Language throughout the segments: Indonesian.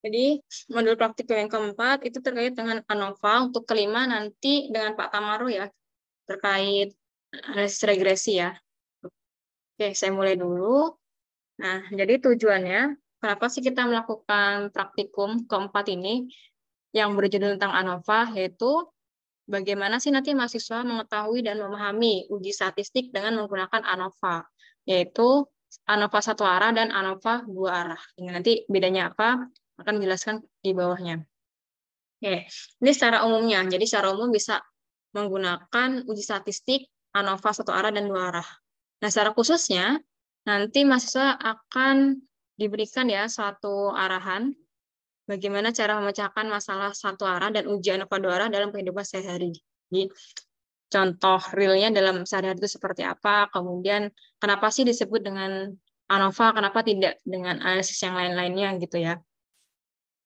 Jadi modul praktikum yang keempat itu terkait dengan ANOVA, untuk kelima nanti dengan Pak Tamaro ya, terkait analisis regresi ya. Oke, saya mulai dulu. Nah, jadi tujuannya, kenapa sih kita melakukan praktikum keempat ini yang berjudul tentang ANOVA, yaitu bagaimana sih nanti mahasiswa mengetahui dan memahami uji statistik dengan menggunakan ANOVA, yaitu ANOVA satu arah dan ANOVA dua arah. Nanti bedanya apa akan dijelaskan di bawahnya. Oke, ini secara umumnya. Jadi secara umum bisa menggunakan uji statistik ANOVA satu arah dan dua arah. Nah, secara khususnya nanti mahasiswa akan diberikan ya suatu arahan bagaimana cara memecahkan masalah satu arah dan uji ANOVA dua arah dalam kehidupan sehari-hari. Jadi contoh realnya dalam sehari-hari itu seperti apa, kemudian kenapa sih disebut dengan ANOVA, kenapa tidak dengan analisis yang lain-lainnya gitu ya.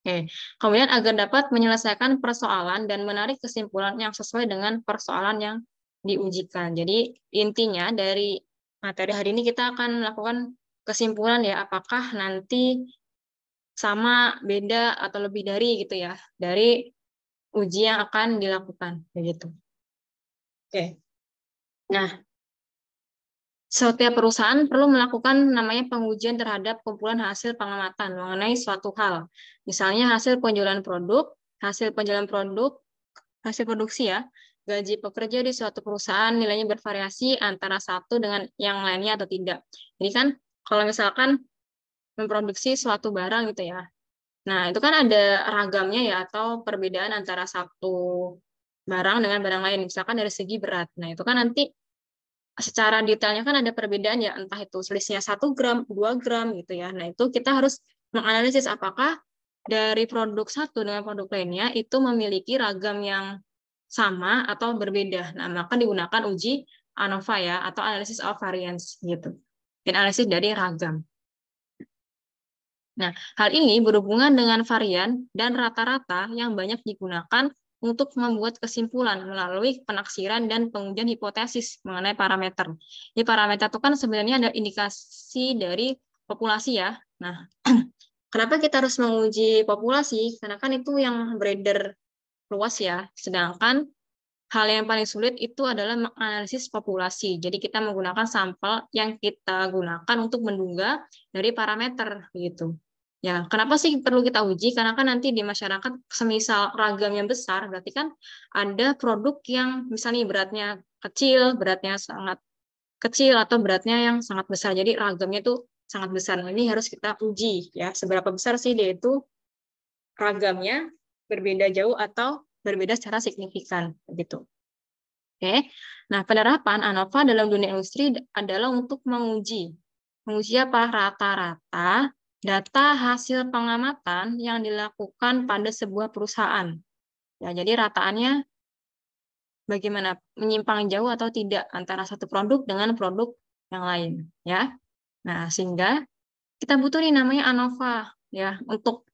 Oke. Kemudian agar dapat menyelesaikan persoalan dan menarik kesimpulan yang sesuai dengan persoalan yang diujikan. Jadi intinya dari materi hari ini kita akan melakukan kesimpulan ya, apakah nanti sama, beda, atau lebih dari gitu ya, dari uji yang akan dilakukan. Begitu. Oke. Nah, setiap perusahaan perlu melakukan namanya pengujian terhadap kumpulan hasil pengamatan mengenai suatu hal. Misalnya hasil penjualan produk, hasil produksi ya, gaji pekerja di suatu perusahaan nilainya bervariasi antara satu dengan yang lainnya atau tidak. Jadi kan kalau misalkan memproduksi suatu barang gitu ya, nah itu kan ada ragamnya ya, atau perbedaan antara satu barang dengan barang lain, misalkan dari segi berat. Nah itu kan nanti secara detailnya kan ada perbedaan ya, entah itu selisihnya 1 gram, 2 gram gitu ya. Nah, itu kita harus menganalisis apakah dari produk satu dengan produk lainnya itu memiliki ragam yang sama atau berbeda. Nah, maka digunakan uji ANOVA ya, atau analysis of variance gitu. Dan analisis dari ragam. Nah, hal ini berhubungan dengan varian dan rata-rata yang banyak digunakan untuk membuat kesimpulan melalui penaksiran dan pengujian hipotesis mengenai parameter. Jadi parameter itu kan sebenarnya ada indikasi dari populasi ya. Nah, kenapa kita harus menguji populasi? Karena kan itu yang beredar luas ya. Sedangkan hal yang paling sulit itu adalah menganalisis populasi. Jadi kita menggunakan sampel yang kita gunakan untuk menduga dari parameter gitu. Ya, kenapa sih perlu kita uji? Karena kan nanti di masyarakat semisal ragamnya besar, berarti kan ada produk yang misalnya beratnya kecil, beratnya sangat kecil, atau beratnya yang sangat besar. Jadi ragamnya itu sangat besar. Nah, ini harus kita uji ya, seberapa besar sih dia itu ragamnya, berbeda jauh atau berbeda secara signifikan gitu. Oke. Nah, penerapan ANOVA dalam dunia industri adalah untuk menguji apa? Rata-rata data hasil pengamatan yang dilakukan pada sebuah perusahaan. Ya, jadi rataannya bagaimana, menyimpang jauh atau tidak antara satu produk dengan produk yang lain, ya. Nah, sehingga kita butuh nih namanya ANOVA ya. Untuk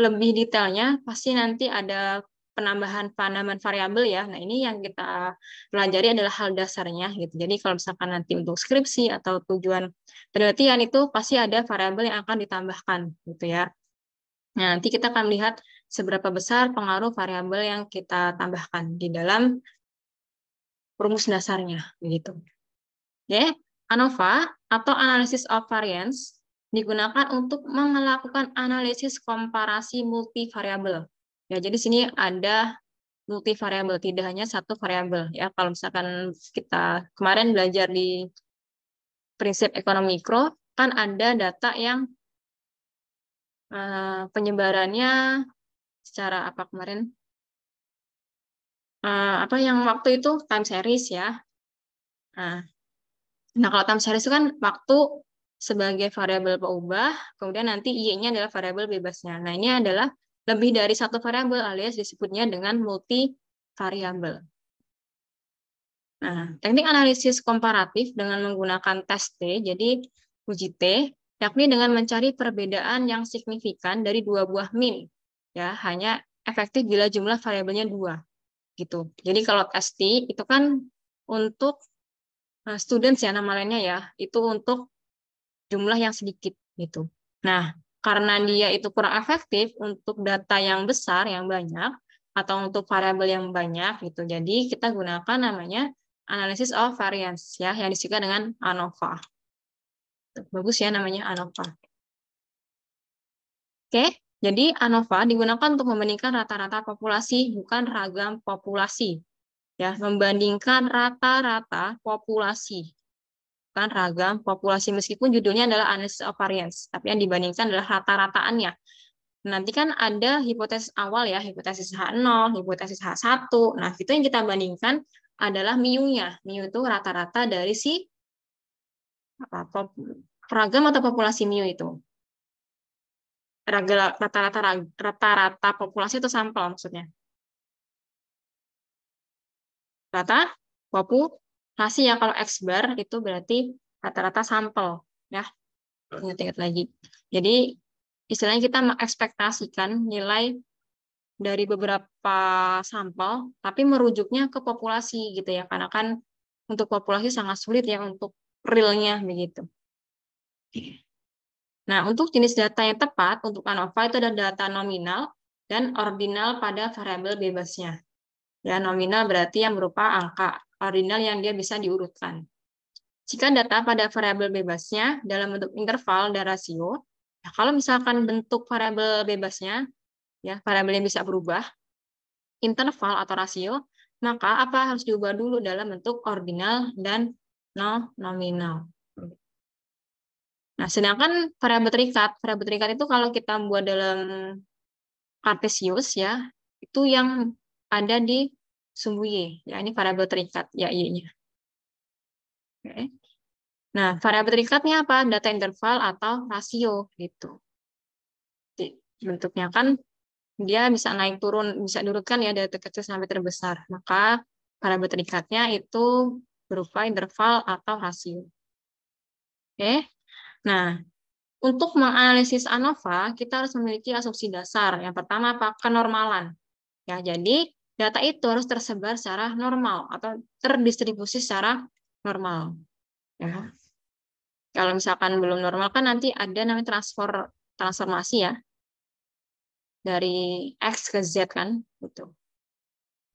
lebih detailnya pasti nanti ada penambahan variabel ya. Nah, ini yang kita pelajari adalah hal dasarnya gitu. Jadi kalau misalkan nanti untuk skripsi atau tujuan penelitian itu pasti ada variabel yang akan ditambahkan gitu ya. Nah, nanti kita akan melihat seberapa besar pengaruh variabel yang kita tambahkan di dalam rumus dasarnya begitu. Oke, ANOVA atau Analysis of Variance digunakan untuk melakukan analisis komparasi multivariabel. Ya, jadi sini ada multivariabel, tidak hanya satu variabel. Ya, kalau misalkan kita kemarin belajar di prinsip ekonomi mikro, kan ada data yang penyebarannya secara apa kemarin? Apa yang waktu itu time series ya. Nah, kalau time series itu kan waktu sebagai variabel pengubah, kemudian nanti Y-nya adalah variabel bebasnya. Nah, ini adalah lebih dari satu variabel alias disebutnya dengan multivariabel. Nah, teknik analisis komparatif dengan menggunakan tes T, jadi uji T, yakni dengan mencari perbedaan yang signifikan dari dua buah min. Ya, hanya efektif bila jumlah variabelnya 2. Gitu. Jadi kalau tes T itu kan untuk students ya, nama lainnya ya, itu untuk jumlah yang sedikit gitu. Nah, karena dia itu kurang efektif untuk data yang besar, yang banyak, atau untuk variabel yang banyak gitu. Jadi kita gunakan namanya analysis of variance ya, yang disingkat dengan ANOVA. Bagus ya namanya ANOVA. Oke, jadi ANOVA digunakan untuk membandingkan rata-rata populasi, bukan ragam populasi. Ya, membandingkan rata-rata populasi, bukan ragam populasi, meskipun judulnya adalah analysis of variance, tapi yang dibandingkan adalah rata-rataannya. Nanti kan ada hipotesis awal ya, hipotesis H0, hipotesis H1. Nah, itu yang kita bandingkan adalah mu-nya. Mu itu rata-rata dari si ragam atau populasi mu itu. Rata-rata populasi itu sampel maksudnya. Rata populasi ya, kalau X bar itu berarti rata-rata sampel ya. Ingat-ingat lagi. Jadi istilahnya kita mengekspektasikan nilai dari beberapa sampel, tapi merujuknya ke populasi gitu ya, karena kan untuk populasi sangat sulit ya untuk realnya begitu. Nah, untuk jenis data yang tepat untuk ANOVA itu ada data nominal dan ordinal pada variabel bebasnya. Ya, nominal berarti yang berupa angka, ordinal yang dia bisa diurutkan. Jika data pada variabel bebasnya dalam bentuk interval dan rasio, nah kalau misalkan bentuk variabel bebasnya, ya variabel yang bisa berubah, interval atau rasio, maka apa harus diubah dulu dalam bentuk ordinal dan nominal. Nah, sedangkan variabel terikat itu kalau kita buat dalam Kartesius ya, itu yang ada di sumbu Y, ya ini variabel terikat ya Y-nya. Oke. Nah, variabel terikatnya apa? Data interval atau rasio gitu. Bentuknya kan dia bisa naik turun, bisa diurutkan ya dari terkecil sampai terbesar. Maka variabel terikatnya itu berupa interval atau rasio. Oke. Nah, untuk menganalisis ANOVA, kita harus memiliki asumsi dasar. Yang pertama apa? Kenormalan. Ya, jadi data itu harus tersebar secara normal atau terdistribusi secara normal. Ya. Kalau misalkan belum normal kan nanti ada namanya transformasi ya, dari X ke Z kan, gitu.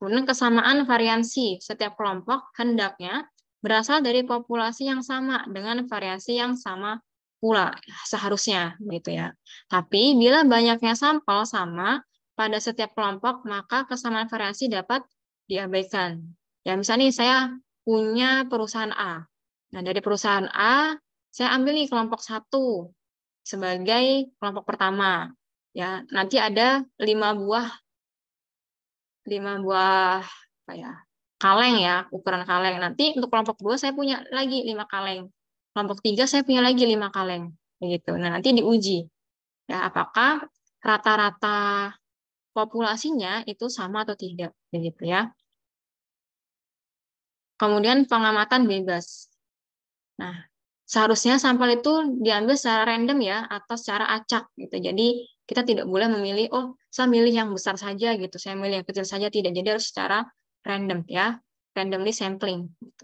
Kemudian kesamaan variansi setiap kelompok hendaknya berasal dari populasi yang sama dengan variasi yang sama pula seharusnya, gitu ya. Tapi bila banyaknya sampel sama pada setiap kelompok, maka kesamaan variasi dapat diabaikan. Ya, misalnya saya punya perusahaan A. Nah, dari perusahaan A, saya ambil nih kelompok 1 sebagai kelompok pertama. Ya, nanti ada 5 buah apa ya, kaleng ya, ukuran kaleng. Nanti untuk kelompok 2 saya punya lagi 5 kaleng. Kelompok 3 saya punya lagi 5 kaleng. Begitu. Nah, nanti diuji ya apakah rata-rata populasinya itu sama atau tidak, begitu ya. Kemudian pengamatan bebas. Nah, seharusnya sampel itu diambil secara random ya atau secara acak gitu. Jadi kita tidak boleh memilih, oh saya milih yang besar saja gitu, saya milih yang kecil saja, tidak. Jadi harus secara random ya, randomly sampling. Gitu.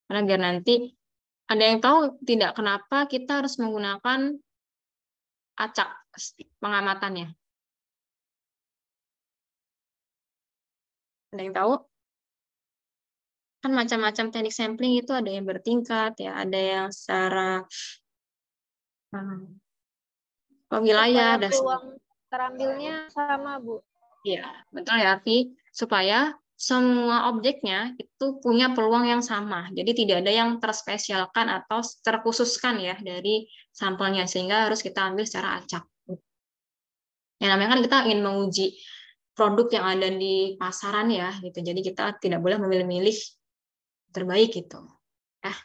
Karena biar nanti ada yang tahu tidak kenapa kita harus menggunakan acak pengamatannya. Ada yang tahu? Kan macam-macam teknik sampling itu ada yang bertingkat ya, ada yang secara wilayah supaya dan peluang terambilnya sama, Bu. ya, betul ya, Arfi. Supaya semua objeknya itu punya peluang yang sama. Jadi tidak ada yang terspesialkan atau terkhususkan ya dari sampelnya, sehingga harus kita ambil secara acak. Yang namanya kan kita ingin menguji produk yang ada di pasaran ya, gitu. Jadi kita tidak boleh memilih-milih terbaik gitu. Nah,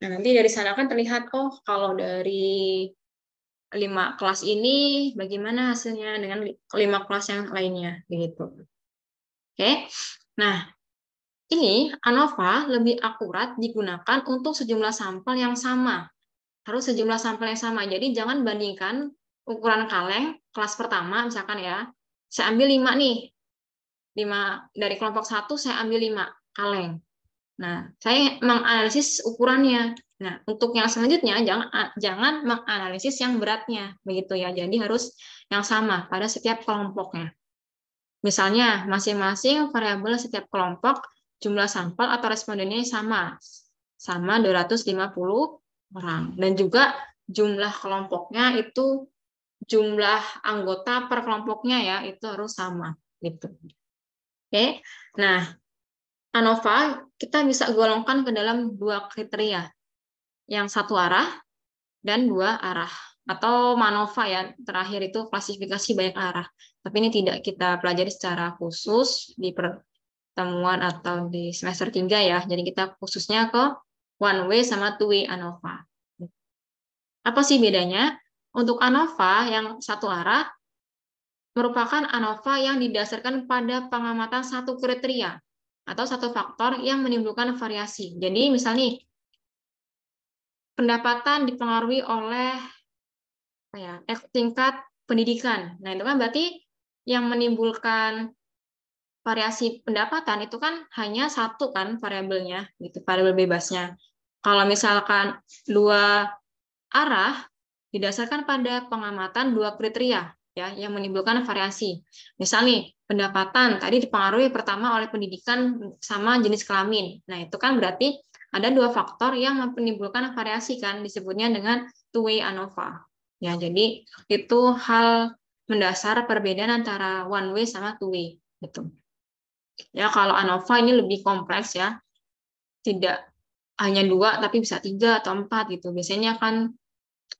nanti dari sana kan terlihat, oh kalau dari 5 kelas ini bagaimana hasilnya dengan 5 kelas yang lainnya, begitu. Oke, nah ini ANOVA lebih akurat digunakan untuk sejumlah sampel yang sama. Harus sejumlah sampel yang sama. Jadi jangan bandingkan ukuran kaleng kelas pertama misalkan ya. Saya ambil 5 nih. 5 dari kelompok 1 saya ambil 5 kaleng. Nah, saya menganalisis ukurannya. Nah, untuk yang selanjutnya jangan menganalisis yang beratnya, begitu ya. Jadi harus yang sama pada setiap kelompoknya. Misalnya, masing-masing variabel setiap kelompok jumlah sampel atau respondennya sama 250 orang. Dan juga jumlah kelompoknya itu jumlah anggota per kelompoknya ya, itu harus sama gitu. Oke. Nah, ANOVA kita bisa golongkan ke dalam dua kriteria. Yang satu arah dan dua arah. Atau MANOVA ya, terakhir itu klasifikasi banyak arah. Tapi ini tidak kita pelajari secara khusus di pertemuan atau di semester 3 ya. Jadi kita khususnya ke one way sama two way ANOVA. Apa sih bedanya? Untuk ANOVA yang satu arah merupakan ANOVA yang didasarkan pada pengamatan satu kriteria atau satu faktor yang menimbulkan variasi. Jadi misalnya pendapatan dipengaruhi oleh tingkat pendidikan. Nah, itu kan berarti yang menimbulkan variasi pendapatan itu kan hanya satu kan variabelnya, gitu, variabel bebasnya. Kalau misalkan dua arah didasarkan pada pengamatan dua kriteria ya yang menimbulkan variasi. Misalnya pendapatan tadi dipengaruhi pertama oleh pendidikan sama jenis kelamin. Nah, itu kan berarti ada dua faktor yang menimbulkan variasi kan disebutnya dengan two way ANOVA. Ya, jadi itu hal mendasar perbedaan antara one way sama two way gitu. Ya, kalau ANOVA ini lebih kompleks ya. Tidak hanya dua tapi bisa tiga atau empat gitu. Biasanya kan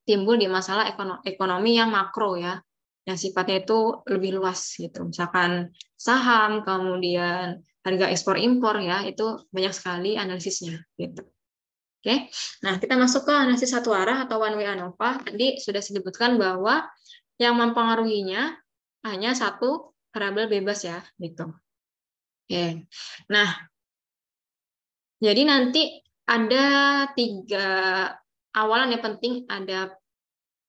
timbul di masalah ekonomi yang makro ya, yang sifatnya itu lebih luas gitu. Misalkan saham, kemudian harga ekspor impor ya, itu banyak sekali analisisnya gitu. Oke, nah kita masuk ke analisis satu arah atau one way ANOVA. Tadi sudah disebutkan bahwa yang mempengaruhinya hanya satu variabel bebas ya, gitu. Oke, nah jadi nanti ada tiga awalan yang penting. Ada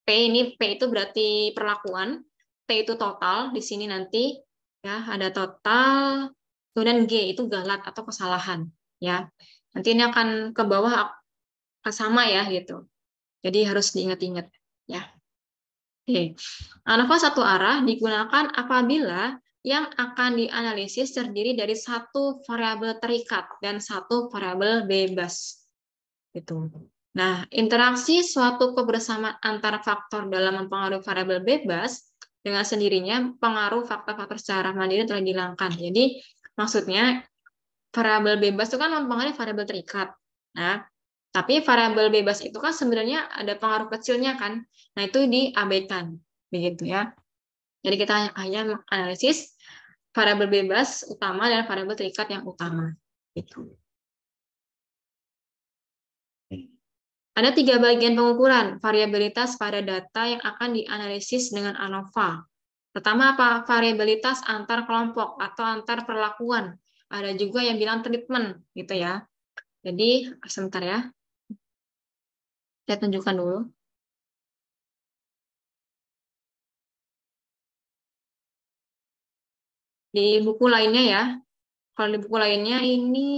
P, ini P itu berarti perlakuan, T itu total, di sini nanti ya ada total, kemudian G itu galat atau kesalahan ya. Nanti ini akan ke bawah sama ya gitu. Jadi harus diingat-ingat ya. Oke. ANOVA satu arah digunakan apabila yang akan dianalisis terdiri dari satu variabel terikat dan satu variabel bebas. Gitu. Nah, interaksi suatu kebersamaan antara faktor dalam mempengaruhi variabel bebas dengan sendirinya pengaruh faktor-faktor secara mandiri telah dihilangkan. Jadi, maksudnya variabel bebas itu kan mempengaruhi variabel terikat. Nah, tapi variabel bebas itu kan sebenarnya ada pengaruh kecilnya kan. Nah, itu diabaikan. Begitu ya. Jadi kita hanya menganalisis variabel bebas utama dan variabel terikat yang utama. Gitu. Ada tiga bagian pengukuran variabilitas pada data yang akan dianalisis dengan ANOVA. Pertama apa? Variabilitas antar kelompok atau antar perlakuan. Ada juga yang bilang treatment, gitu ya. Jadi sebentar ya, saya tunjukkan dulu. Di buku lainnya ya, kalau di buku lainnya ini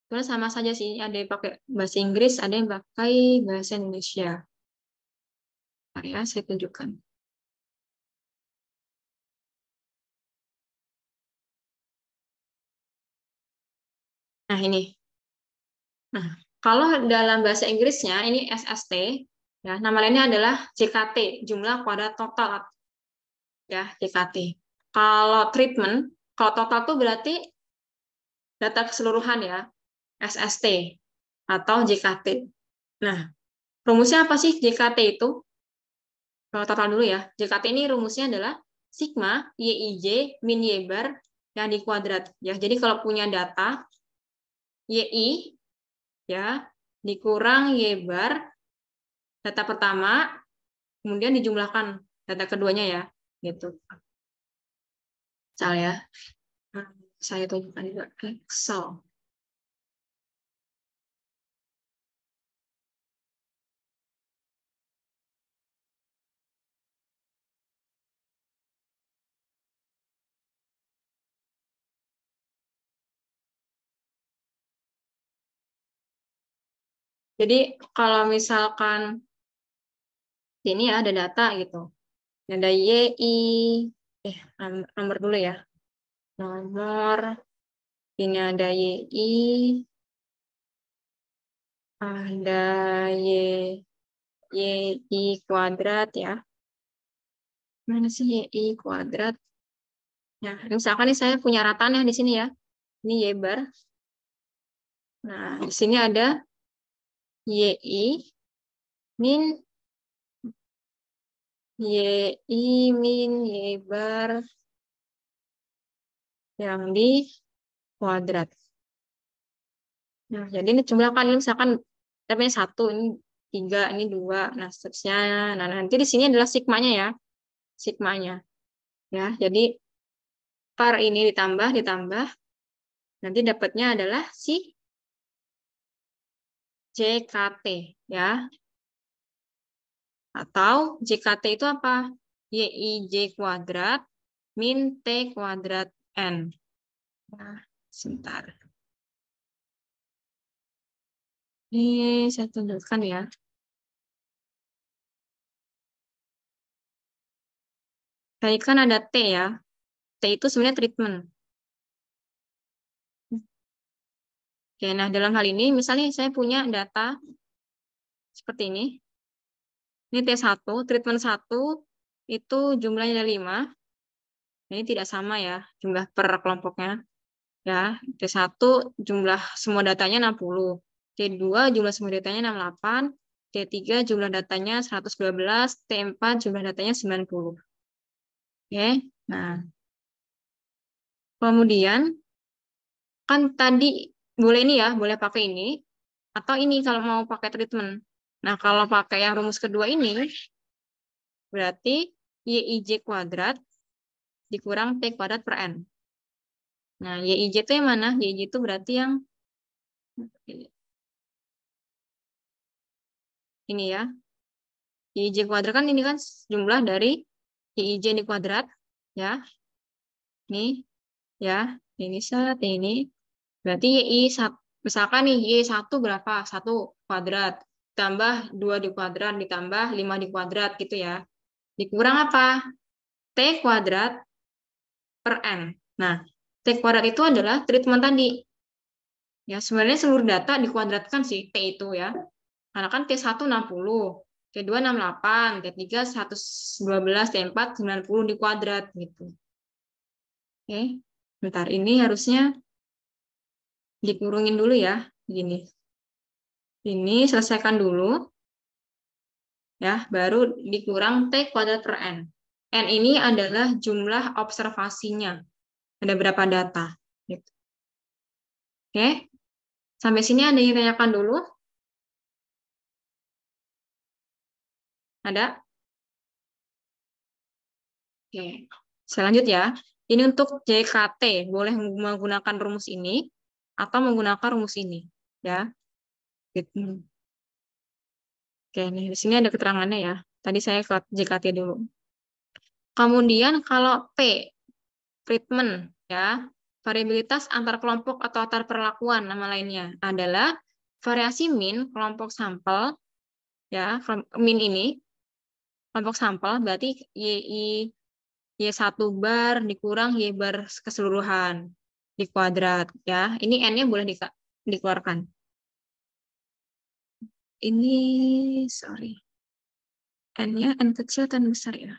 sebenarnya sama saja sih. Ada yang pakai bahasa Inggris, ada yang pakai bahasa Indonesia. Nah, ya, saya tunjukkan. Nah, ini. Nah, kalau dalam bahasa Inggrisnya ini SST, ya, nama lainnya adalah JKT, jumlah kuadrat total, ya, JKT. Kalau treatment, kalau total itu berarti data keseluruhan ya, SST atau JKT. Nah, rumusnya apa sih JKT itu? Kalau total dulu ya, JKT ini rumusnya adalah sigma YIJ min Y bar yang dikuadrat. Ya, jadi kalau punya data YI ya dikurang Y bar data pertama, kemudian dijumlahkan data keduanya ya, gitu. Misal ya, saya tunjukkan juga Excel. Jadi kalau misalkan ini ada data gitu. Ada YI, nomor dulu ya. Nomor, ini ada YI, ada YI kuadrat ya. Mana sih YI kuadrat? Nah, misalkan nih saya punya ratannya di sini ya. Ini Y bar. Nah, di sini ada YI min YI min Y bar yang di kuadrat. Nah, jadi ini jumlahkan ini misalkan tapi satu, ini 3, ini 2, nah seterusnya. Nah, nanti di sini adalah sigmanya ya. Sigmanya. Ya, jadi par ini ditambah, nanti dapatnya adalah si JKT ya. Atau JKT itu apa? YIJ kuadrat min T kuadrat N. Nah, sebentar. Ini saya tunjukkan ya. Tadi kan ada T ya. T itu sebenarnya treatment. Oke, nah dalam hal ini misalnya saya punya data seperti ini. Ini T1, treatment 1 itu jumlahnya ada 5. Ini tidak sama ya, jumlah per kelompoknya. Ya, T1 jumlah semua datanya 60. T2 jumlah semua datanya 68. T3 jumlah datanya 112. T4 jumlah datanya 90. Oke, nah. Kemudian, kan tadi boleh ini ya, boleh pakai ini. Atau ini kalau mau pakai treatment. Nah, kalau pakai yang rumus kedua ini, berarti YIJ kuadrat dikurang T kuadrat per N. Nah, YIJ itu yang mana? YIJ itu berarti yang ini ya. YIJ kuadrat kan ini kan jumlah dari YIJ di kuadrat. Ya, ini ya. Ini saat ini. Berarti YI, misalkan nih Y1 berapa? 1 kuadrat. Tambah 2 di kuadrat, ditambah 5 di kuadrat gitu ya. Dikurang apa? T kuadrat per N. Nah, T kuadrat itu adalah treatment tadi. Ya, sebenarnya seluruh data dikuadratkan sih T itu ya. Karena kan T1 60, T2 68, T3 112, T4 90 di kuadrat gitu. Oke. Bentar, ini harusnya dikurungin dulu ya, gini. Ini selesaikan dulu. Ya, baru dikurang T kuadrat per N. N ini adalah jumlah observasinya. Ada berapa data. Gitu. Oke. Sampai sini ada yang ditanyakan dulu? Ada? Oke. Selanjutnya, ya. Ini untuk JKT. Boleh menggunakan rumus ini atau menggunakan rumus ini. Ya. Gitu. Oke, nih di sini ada keterangannya ya. Tadi saya ke JKT dulu. Kemudian kalau P, treatment, ya, variabilitas antar kelompok atau antar perlakuan nama lainnya adalah variasi min kelompok sampel, ya, min ini kelompok sampel berarti Y1 bar dikurang Y bar keseluruhan di kuadrat, ya. Ini N-nya boleh dikeluarkan. Ini, sorry. N-nya N kecil dan besar ya.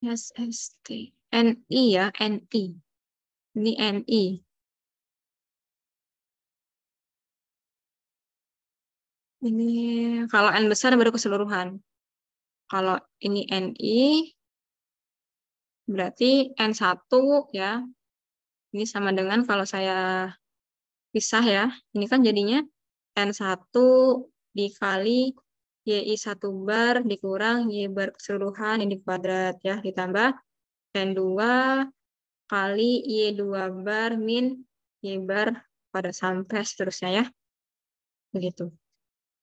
SST. NI ya, NI. Ini NI. Ini kalau N besar baru keseluruhan. Kalau ini NI, berarti N1 ya. Ini sama dengan kalau saya pisah ya. Ini kan jadinya N1 dikali YI1 bar dikurang Y bar keseluruhan ini kuadrat ya. Ditambah N2 kali Y2 bar min Y bar pada sampai seterusnya ya. Begitu.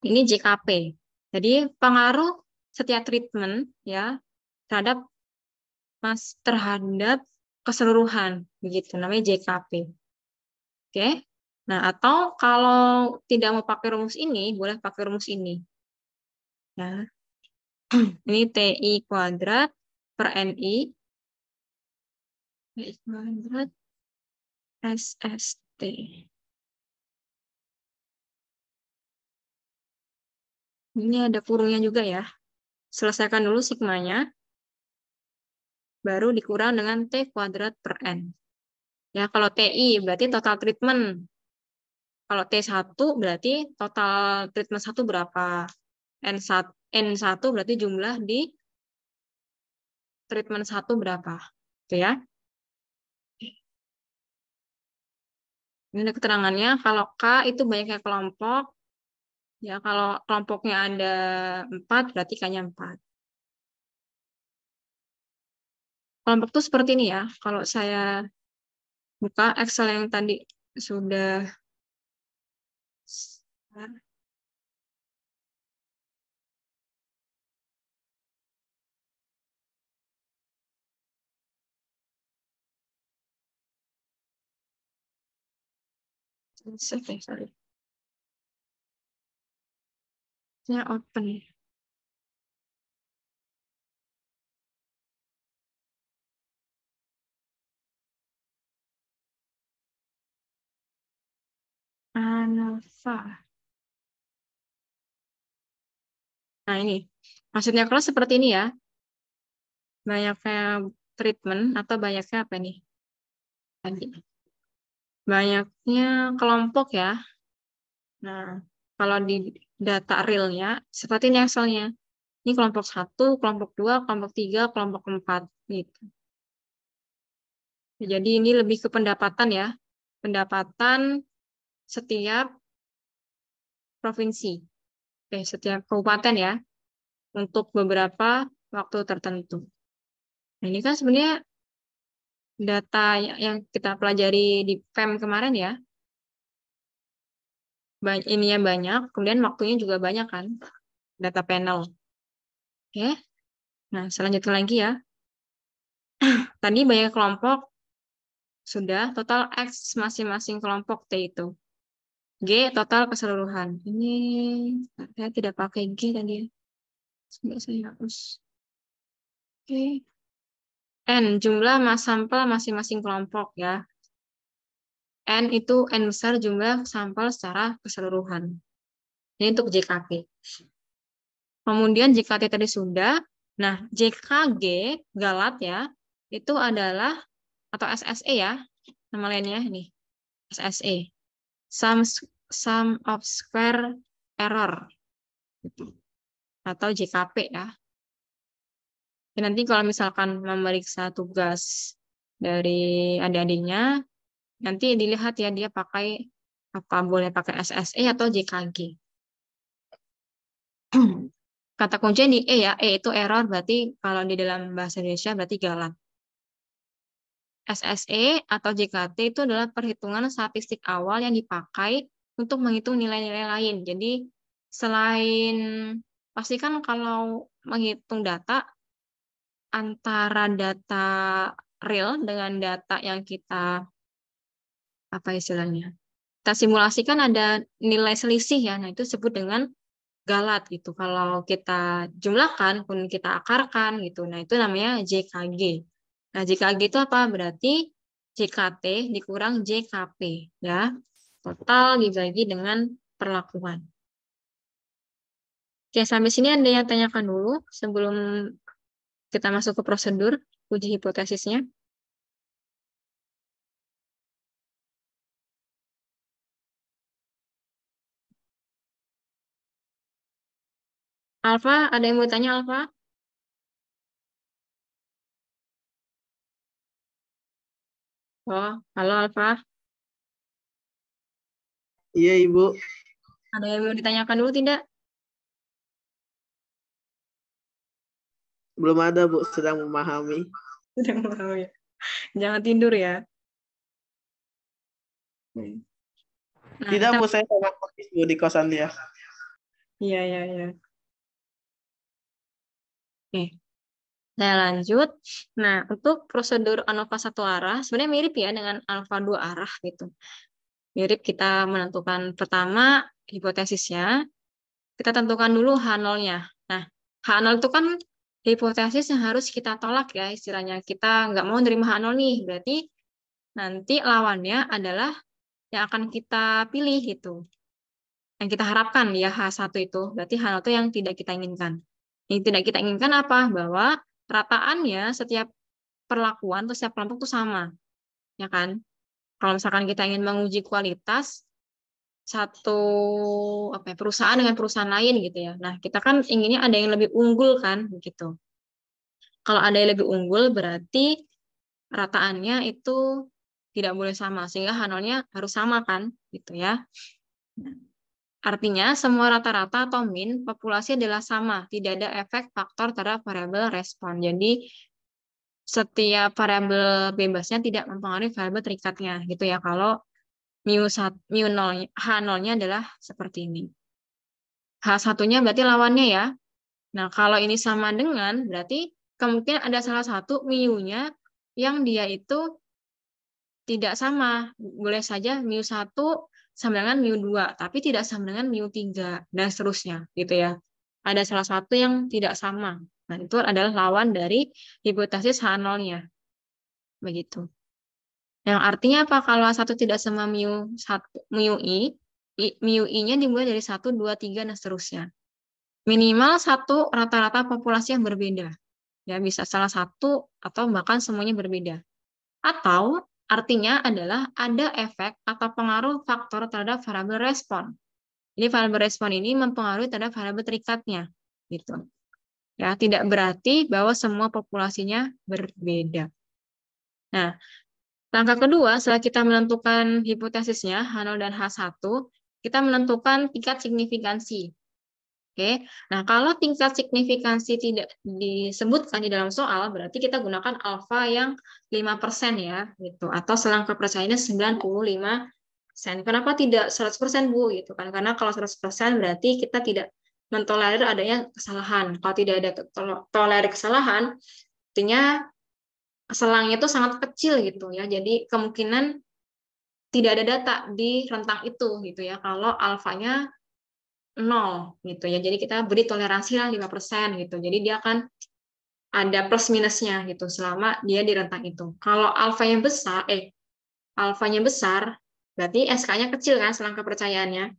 Ini JKP. Jadi pengaruh setiap treatment ya terhadap terhadap keseluruhan begitu namanya JKP. Oke. Nah, atau kalau tidak mau pakai rumus ini, boleh pakai rumus ini. Nah, ini TI kuadrat per NI. TI kuadrat SST. Ini ada kurungnya juga ya. Selesaikan dulu sigmanya. Baru dikurang dengan T kuadrat per N. Ya, kalau TI berarti total treatment. Kalau T1 berarti total treatment 1 berapa? N1 berarti jumlah di treatment 1 berapa? Itu ya. Ini ada keterangannya. Kalau K itu banyaknya kelompok. Ya, kalau kelompoknya ada 4, berarti K-nya 4. Kelompok itu seperti ini ya. Kalau saya buka Excel yang tadi sudah sorry. Saya open. Alpha. Nah, ini. Maksudnya kalau seperti ini ya. Banyaknya treatment atau banyaknya apa nih? Tadi. Banyaknya kelompok ya. Nah, kalau di data realnya, seperti ini Excelnya. Ini kelompok 1, kelompok 2, kelompok 3, kelompok 4. Gitu. Jadi ini lebih ke pendapatan ya. Pendapatan setiap provinsi. Setiap kabupaten ya. Untuk beberapa waktu tertentu. Nah, ini kan sebenarnya data yang kita pelajari di PEM kemarin ya. Ininya banyak, kemudian waktunya juga banyak kan. Data panel. Oke. Nah, selanjutnya lagi ya. Tadi banyak kelompok, sudah total X masing-masing kelompok T itu. G total keseluruhan. Ini saya tidak pakai G tadi ya. Coba saya hapus. Oke. N jumlah sampel masing-masing kelompok ya. N itu N besar jumlah sampel secara keseluruhan. Ini untuk JKP. Kemudian JKT tadi sudah. Nah, JKG Galat ya, itu adalah atau SSE ya, nama lainnya ini. SSE. Sum of square error. Atau JKP ya. Dan nanti kalau misalkan memeriksa tugas dari adik-adiknya, nanti dilihat ya dia pakai apa, boleh pakai SSE atau JKG. Kata kuncinya di E ya, E itu error, berarti kalau di dalam bahasa Indonesia berarti galat. SSE atau JKT itu adalah perhitungan statistik awal yang dipakai untuk menghitung nilai-nilai lain. Jadi selain, pastikan kalau menghitung data, antara data real dengan data yang kita, apa istilahnya, kita simulasikan ada nilai selisih ya, nah itu disebut dengan galat gitu. Kalau kita jumlahkan, pun kita akarkan gitu. Nah, itu namanya JKG. Nah, JKG itu apa? Berarti JKT dikurang JKP ya. Total dibagi dengan perlakuan. Oke, sampai sini ada yang tanyakan dulu sebelum kita masuk ke prosedur uji hipotesisnya. Alfa, ada yang mau tanya Alfa? Oh, halo Alfa. Iya, Ibu. Ada yang mau ditanyakan dulu tidak? Belum ada, Bu. Sedang memahami. Tidak mau ya. Jangan tidur ya. Nah, Tidak, kita, Bu. Saya sama persis, Bu, di kosan dia. iya, iya, iya. Oke, saya lanjut. Nah, untuk prosedur ANOVA satu arah, sebenarnya mirip ya dengan ANOVA dua arah gitu. Mirip kita menentukan pertama hipotesisnya, kita tentukan dulu H0-nya. Nah, H0 itu kan hipotesis yang harus kita tolak ya istilahnya. Kita nggak mau nerima H0 nih, berarti nanti lawannya adalah yang akan kita pilih gitu. Yang kita harapkan ya H1 itu, berarti H0 itu yang tidak kita inginkan. Yang tidak kita inginkan apa? Bahwa rataannya setiap perlakuan atau setiap kelompok itu sama. Ya kan? Kalau misalkan kita ingin menguji kualitas satu perusahaan dengan perusahaan lain gitu ya. Nah, kita kan inginnya ada yang lebih unggul kan begitu. Kalau ada yang lebih unggul berarti rataannya itu tidak boleh sama sehingga H0-nya harus sama kan gitu ya. Nah, artinya semua rata-rata atau min populasi adalah sama, tidak ada efek faktor terhadap variabel respon. Jadi setiap variabel bebasnya tidak mempengaruhi variabel terikatnya gitu ya. Kalau H0-nya adalah seperti ini. H1-nya berarti lawannya ya. Nah, kalau ini sama dengan berarti kemungkinan ada salah satu mu-nya yang dia itu tidak sama. Boleh saja mu1 sama dengan mu2, tapi tidak sama dengan mu3 dan seterusnya gitu ya. Ada salah satu yang tidak sama. Nah, itu adalah lawan dari hipotesis H0-nya. Begitu. Yang artinya apa? Kalau satu tidak sama mu i-nya dimulai dari 1, 2, 3, dan seterusnya. Minimal satu rata-rata populasi yang berbeda. Ya, bisa salah satu atau bahkan semuanya berbeda. Atau artinya adalah ada efek atau pengaruh faktor terhadap variabel respon. Jadi variabel respon ini mempengaruhi terhadap variabel terikatnya. Gitu. Ya, tidak berarti bahwa semua populasinya berbeda. Nah, langkah kedua, setelah kita menentukan hipotesisnya, H0 dan H1, kita menentukan tingkat signifikansi. Oke, nah kalau tingkat signifikansi tidak disebutkan di dalam soal, berarti kita gunakan alfa yang 5% ya, gitu. Atau selang kepercayaannya 95%. Kenapa tidak 100% Bu? Gitu kan? Karena kalau 100% berarti kita tidak mentolerir adanya kesalahan. Kalau tidak ada tolerir kesalahan, artinya selangnya itu sangat kecil gitu ya. Jadi kemungkinan tidak ada data di rentang itu gitu ya. Kalau alfanya 0 gitu ya. Jadi kita beri toleransi lah 5% gitu. Jadi dia akan ada plus minusnya gitu selama dia di rentang itu. Kalau alfanya besar berarti SK-nya kecil kan selang kepercayaannya.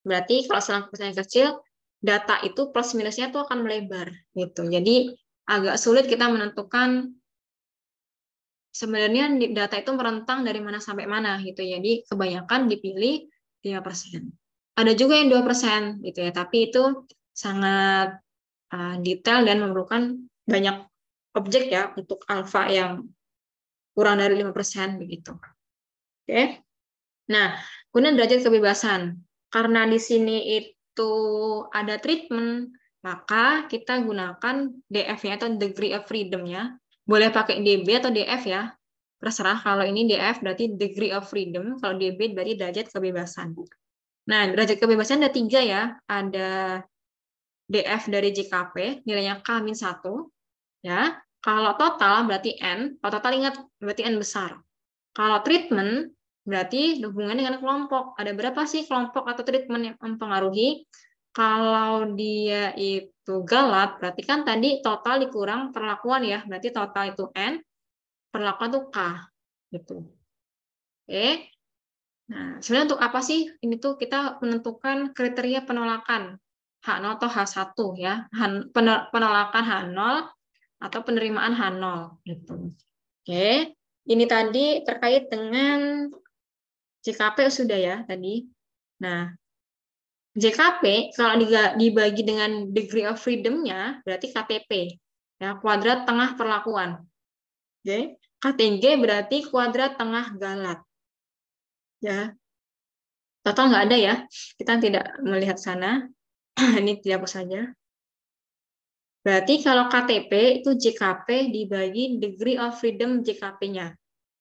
Berarti kalau selang kepercayaan kecil, data itu plus minusnya tuh akan melebar gitu. Jadi agak sulit kita menentukan sebenarnya data itu merentang dari mana sampai mana gitu. Jadi kebanyakan dipilih 5%. Ada juga yang 2% gitu ya, tapi itu sangat detail dan memerlukan banyak objek ya untuk alfa yang kurang dari 5% begitu. Oke. Nah, kemudian derajat kebebasan. Karena di sini itu ada treatment, maka kita gunakan DF-nya atau degree of freedom-nya. Boleh pakai DB atau DF ya. Terserah, kalau ini DF berarti degree of freedom, kalau DB berarti derajat kebebasan. Nah, derajat kebebasan ada 3 ya. Ada DF dari JKP, nilainya K-1. Ya. Kalau total berarti N. Kalau total ingat berarti N besar. Kalau treatment berarti hubungan dengan kelompok. Ada berapa sih kelompok atau treatment yang mempengaruhi? Kalau dia itu galat, berarti kan tadi total dikurang perlakuan ya. Berarti total itu N, perlakuan itu K. Gitu. Oke. Nah, sebenarnya untuk apa sih? Ini tuh kita menentukan kriteria penolakan H0 atau H1 ya. Penolakan H0 atau penerimaan H0 gitu. Oke. Ini tadi terkait dengan JKP sudah ya tadi. Nah, JKP kalau dibagi dengan degree of freedom-nya berarti KTP. Ya, kuadrat tengah perlakuan. Oke. KTG berarti kuadrat tengah galat. Ya. Total nggak ada ya. Kita tidak melihat sana. Ini dihapus saja. Berarti kalau KTP itu JKP dibagi degree of freedom JKP-nya.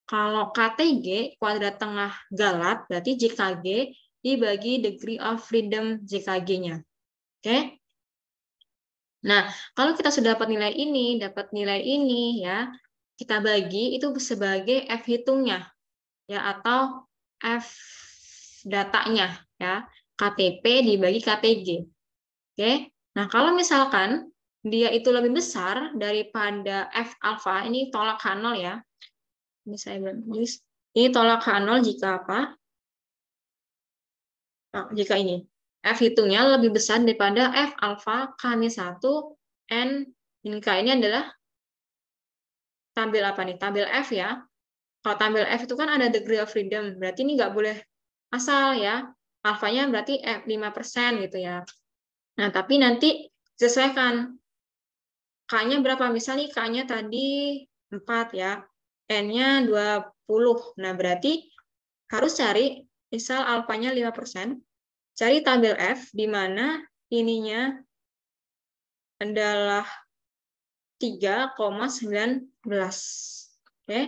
Kalau KTG, kuadrat tengah galat, berarti JKG dibagi degree of freedom JKG-nya. Oke? Nah, kalau kita sudah dapat nilai ini, ya, kita bagi itu sebagai F hitungnya, ya, atau F datanya ya, KTP dibagi KTG. Oke. Nah, kalau misalkan dia itu lebih besar daripada F alfa, ini tolak H0 ya. Ini saya belum tulis. Ini tolak H0 jika apa? Nah, jika ini F hitungnya lebih besar daripada F alfa K-1 N K. Ini adalah tabel apa nih? Tabel F ya. Kalau tabel F itu kan ada degree of freedom, berarti ini nggak boleh asal ya. Alfanya berarti F 5% gitu ya. Nah, tapi nanti sesuaikan K-nya berapa? Misalnya K-nya tadi 4 ya. N-nya 20. Nah, berarti harus cari misal alfanya 5%. Cari tabel F di mana ininya adalah 3,19. Oke.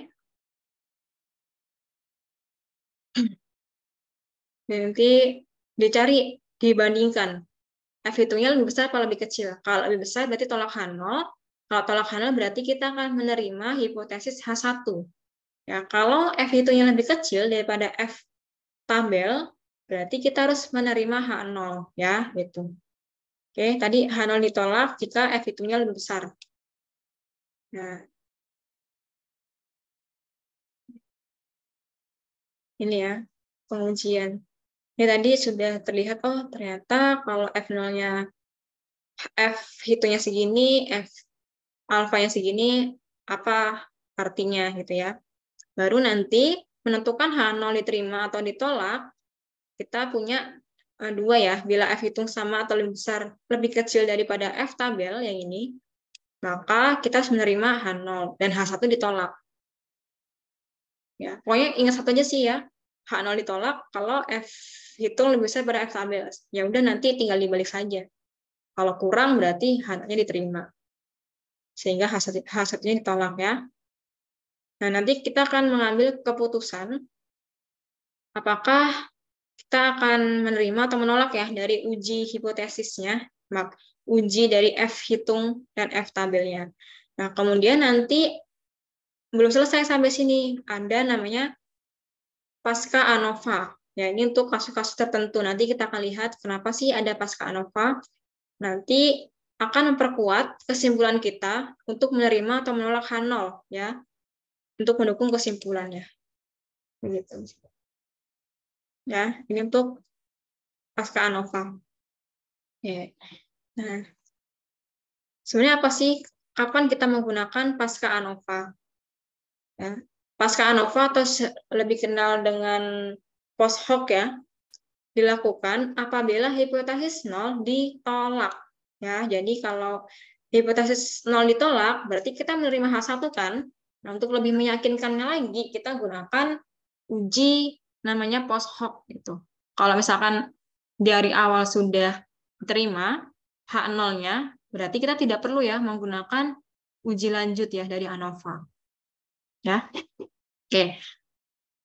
Nanti dicari, dibandingkan. F hitungnya lebih besar atau lebih kecil. Kalau lebih besar berarti tolak H0. Kalau tolak H0 berarti kita akan menerima hipotesis H1. Ya, kalau F hitungnya lebih kecil daripada F tabel, berarti kita harus menerima H0 ya, gitu. Oke, tadi H0 ditolak jika F hitungnya lebih besar. Nah, ini ya, pengujian. Ini tadi sudah terlihat, oh ternyata kalau F0-nya, F hitungnya segini, F alfanya segini, apa artinya gitu ya. Baru nanti menentukan H0 diterima atau ditolak, kita punya dua ya, bila F hitung sama atau lebih besar, lebih kecil daripada F tabel yang ini, maka kita harus menerima H0 dan H1 ditolak. Ya, pokoknya ingat satu aja sih ya, H0 ditolak kalau F hitung lebih besar pada F tabel. Ya udah nanti tinggal dibalik saja. Kalau kurang berarti H0-nya diterima. Sehingga H1-nya ditolak ya. Nah, nanti kita akan mengambil keputusan apakah kita akan menerima atau menolak ya dari uji hipotesisnya, uji dari F hitung dan F tabelnya. Nah, kemudian nanti belum selesai sampai sini, ada namanya pasca ANOVA. Ya, ini untuk kasus-kasus tertentu. Nanti kita akan lihat kenapa sih ada pasca ANOVA. Nanti akan memperkuat kesimpulan kita untuk menerima atau menolak H0 ya, untuk mendukung kesimpulannya. Begitu. Ya, ini untuk pasca ANOVA. Ya. Nah, sebenarnya apa sih? Kapan kita menggunakan pasca ANOVA? Ya. Pasca ANOVA atau lebih kenal dengan post hoc ya, dilakukan apabila hipotesis 0 ditolak. Ya, jadi kalau hipotesis 0 ditolak, berarti kita menerima H1 kan? Nah, untuk lebih meyakinkannya lagi, kita gunakan uji namanya post hoc gitu. Kalau misalkan dari awal sudah diterima H0-nya, berarti kita tidak perlu ya menggunakan uji lanjut ya dari ANOVA. Ya. Oke.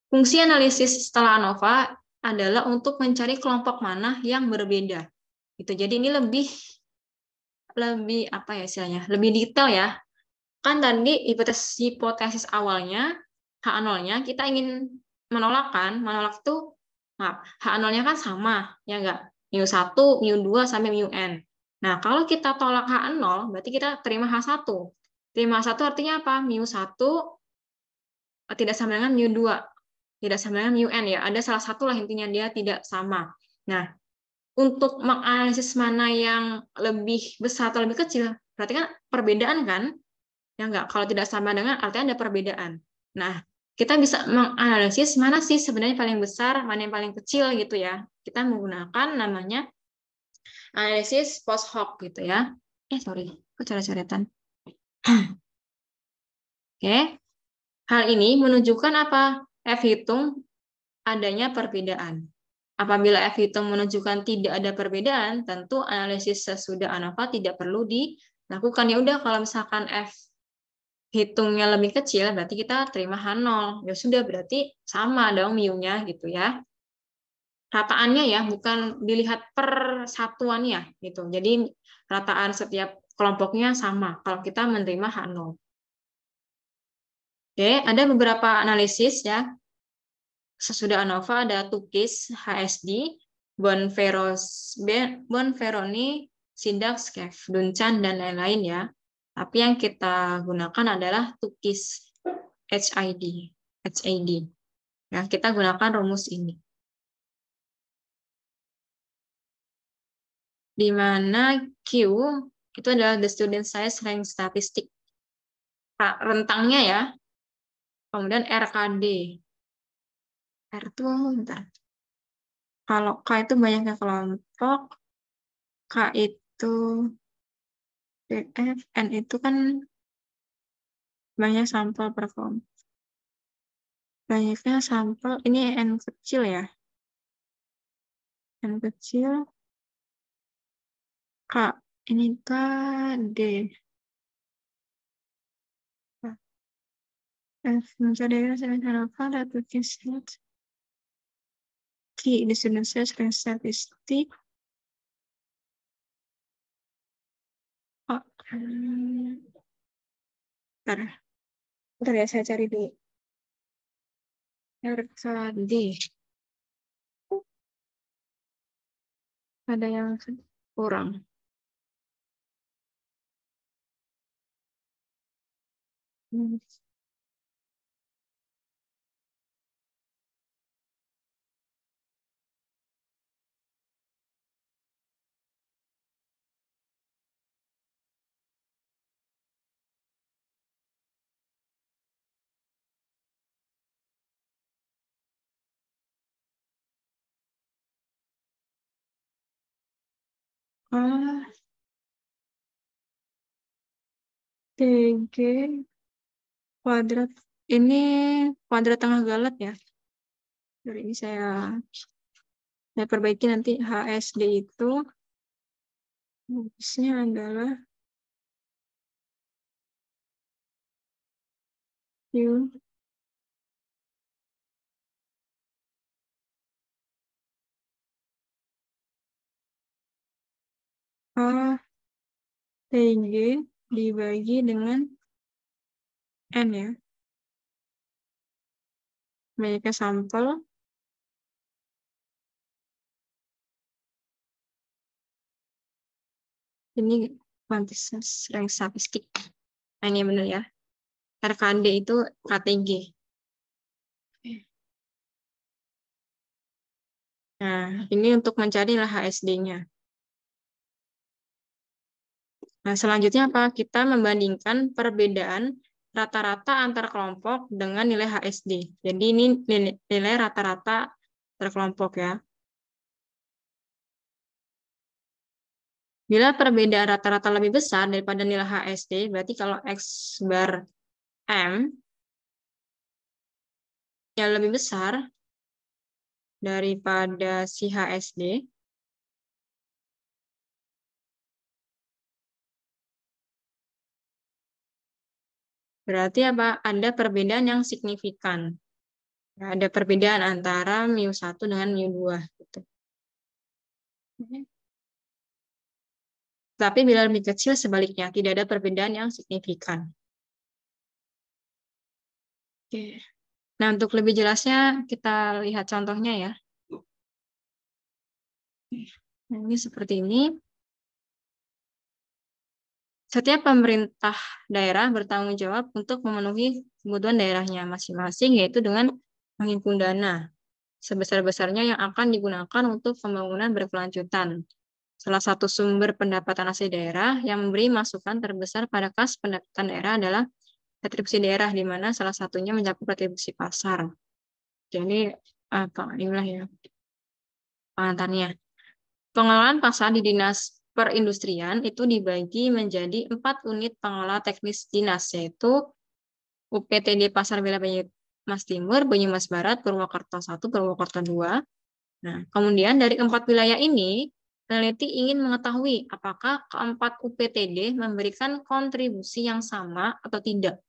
Fungsi analisis setelah ANOVA adalah untuk mencari kelompok mana yang berbeda. Gitu. Jadi ini lebih apa ya istilahnya? Lebih detail ya. Kan tadi hipotesis awalnya H0-nya kita ingin menolak kan? Menolak itu maaf, H0-nya kan sama, ya enggak? Mu1, Mu2 sampai Mun. Nah, kalau kita tolak H0, berarti kita terima H1. Terima H1 artinya apa? Mu1 tidak sama dengan Mu2. Tidak sama dengan Mun ya. Ada salah satu lah intinya dia tidak sama. Nah, untuk menganalisis mana yang lebih besar atau lebih kecil, berarti kan perbedaan kan? Ya enggak, kalau tidak sama dengan artinya ada perbedaan. Nah, kita bisa menganalisis mana sih sebenarnya paling besar, mana yang paling kecil gitu ya. Kita menggunakan namanya analisis post hoc gitu ya. Sorry, kok coret-coretan. Oke. Hal ini menunjukkan apa? F hitung adanya perbedaan. Apabila F hitung menunjukkan tidak ada perbedaan, tentu analisis sesudah ANOVA tidak perlu dilakukan. Ya udah kalau misalkan F hitungnya lebih kecil, berarti kita terima H0. Ya sudah, berarti sama dong mu-nya gitu ya. Rataannya ya, bukan dilihat per satuannya gitu. Jadi rataan setiap kelompoknya sama kalau kita menerima H0. Oke, ada beberapa analisis ya. sesudah ANOVA ada Tukis, HSD, Bonferroni, Sidax, Kev, Duncan, dan lain-lain ya. Tapi yang kita gunakan adalah Tukis, HID. Nah, kita gunakan rumus ini. Di mana Q itu adalah the student size range statistik. Rentangnya ya. Kemudian RKD. R itu bentar. Kalau K itu banyaknya kelompok, K itu DF, N itu kan banyak sampel per kelompok. Banyaknya sampel, ini N kecil ya. N kecil, K, ini K, D. F, mencari apa, data kismet. Q, di sini saya sering statistik. Oh, bentar ya, saya cari dulu. RKD. Ada yang kurang. TG kuadrat. Ini kuadrat tengah galet ya. Dari ini saya perbaiki nanti. HSD itu rumusnya adalah Q A TG dibagi dengan N ya. Banyaknya sampel. Ini kuantitas range statistik. Nah, ini benar ya. RKD itu KTG. Nah, ini untuk mencari HSD-nya. Nah, selanjutnya apa? Kita membandingkan perbedaan rata-rata antar kelompok dengan nilai HSD. Jadi ini nilai rata-rata antar kelompok ya. Bila perbedaan rata-rata lebih besar daripada nilai HSD, berarti kalau X bar M yang lebih besar daripada si HSD, berarti apa? Ada perbedaan yang signifikan. Ada perbedaan antara mu1 dengan mu2. Gitu. Tapi bila lebih kecil sebaliknya, tidak ada perbedaan yang signifikan. Oke. Nah, untuk lebih jelasnya kita lihat contohnya ya. Nah, ini seperti ini. Setiap pemerintah daerah bertanggung jawab untuk memenuhi kebutuhan daerahnya masing-masing, yaitu dengan menghimpun dana sebesar-besarnya yang akan digunakan untuk pembangunan berkelanjutan. Salah satu sumber pendapatan asli daerah yang memberi masukan terbesar pada kas pendapatan daerah adalah retribusi daerah, di mana salah satunya mencakup retribusi pasar. Jadi, apa inilah ya pengantarnya. Pengelolaan pasar di Dinas Perindustrian itu dibagi menjadi 4 unit pengelola teknis dinas, yaitu UPTD Pasar Wilayah Banyumas Timur, Banyumas Barat, Purwokerto 1, Purwokerto 2. Nah, kemudian dari 4 wilayah ini, peneliti ingin mengetahui apakah keempat UPTD memberikan kontribusi yang sama atau tidak.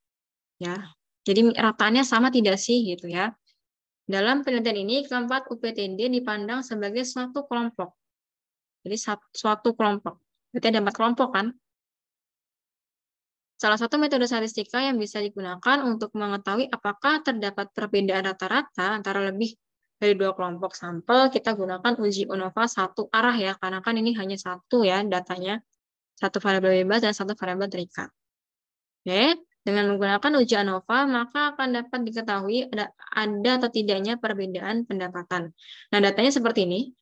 Ya, jadi rataannya sama tidak sih gitu ya. Dalam penelitian ini, keempat UPTD dipandang sebagai suatu kelompok. Jadi suatu kelompok. Berarti ada 4 kelompok kan? Salah satu metode statistika yang bisa digunakan untuk mengetahui apakah terdapat perbedaan rata-rata antara lebih dari dua kelompok sampel, kita gunakan uji ANOVA satu arah ya, karena kan ini hanya satu ya datanya, satu variabel bebas dan satu variabel terikat. Oke, dengan menggunakan uji ANOVA, maka akan dapat diketahui ada atau tidaknya perbedaan pendapatan. Nah, datanya seperti ini.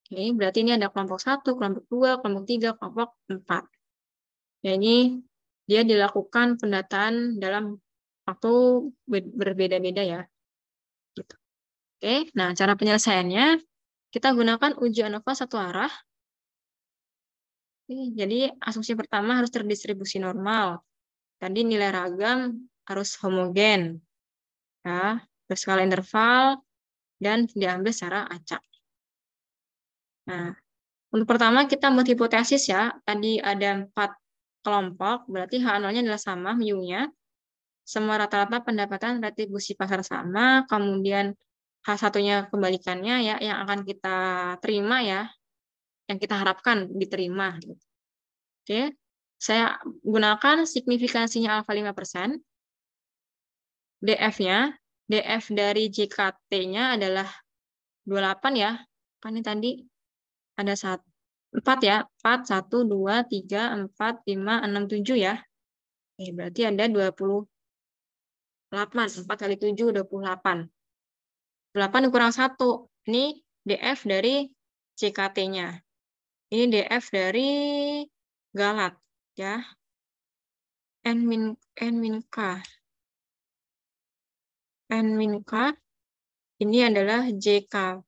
Oke, berarti ini ada kelompok 1, kelompok 2, kelompok 3, kelompok 4. Ya, ini dia dilakukan pendataan dalam waktu berbeda-beda ya. Gitu. Oke, nah cara penyelesaiannya, kita gunakan uji ANOVA satu arah. Oke, jadi asumsi pertama harus terdistribusi normal. Tadi nilai ragam harus homogen, ya, berskala interval, dan diambil secara acak. Nah, untuk pertama kita membuat hipotesis ya, tadi ada 4 kelompok, berarti H0-nya adalah sama, mu-nya. Semua rata-rata pendapatan retribusi pasar sama, kemudian H1-nya kebalikannya ya, yang akan kita terima ya, yang kita harapkan diterima. Oke, saya gunakan signifikansinya alfa 5%. DF-nya, DF dari JKT-nya adalah 28 ya. Kan ini tadi ada 4 ya. 4, 1, 2, 3, 4, 5, 6, 7 ya. Oke, berarti ada 28. 4 kali 7, 28. 8 dikurang 1. Ini DF dari JKT-nya. Ini DF dari Galat ya. N-K. N-K ini adalah JK.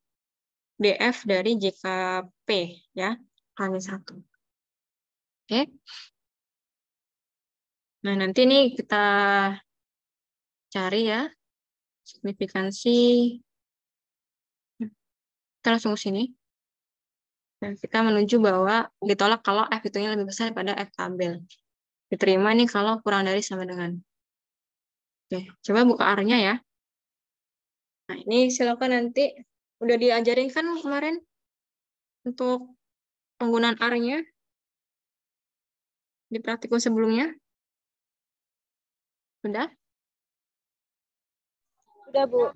DF dari JKP ya. Kali 1. Oke. Nah, nanti nih kita cari ya signifikansi. Kita langsung ke sini. Dan kita menuju bahwa ditolak kalau F itu lebih besar daripada F tabel. Diterima nih kalau kurang dari sama dengan. Oke, coba buka R-nya ya. Nah, ini silakan nanti udah diajarin kan kemarin untuk penggunaan R-nya di praktikum sebelumnya? Sudah? Sudah, Bu.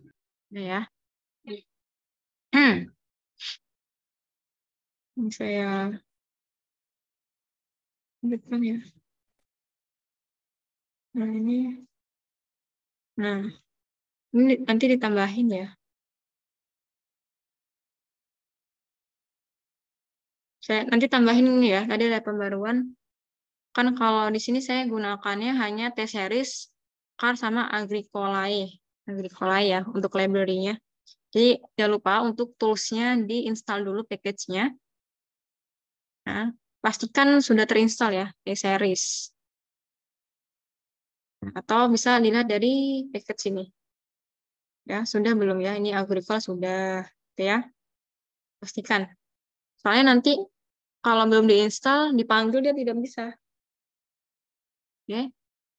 Nah, ya. Ini saya depan ya. Nah, ini. Nah, ini nanti ditambahin ya. Saya nanti tambahin ini ya. Tadi ada pembaruan. Kan kalau di sini saya gunakannya hanya T-series, CAR sama Agricolae. Agricolae ya untuk library-nya. Jadi jangan lupa untuk tools-nya diinstal dulu package-nya. Nah, pastikan sudah terinstall ya T-series. Atau bisa dilihat dari package ini. Ya, sudah belum ya? Ini Agricol sudah. Oke ya. Pastikan. Soalnya nanti kalau belum diinstal, dipanggil dia tidak bisa. Oke.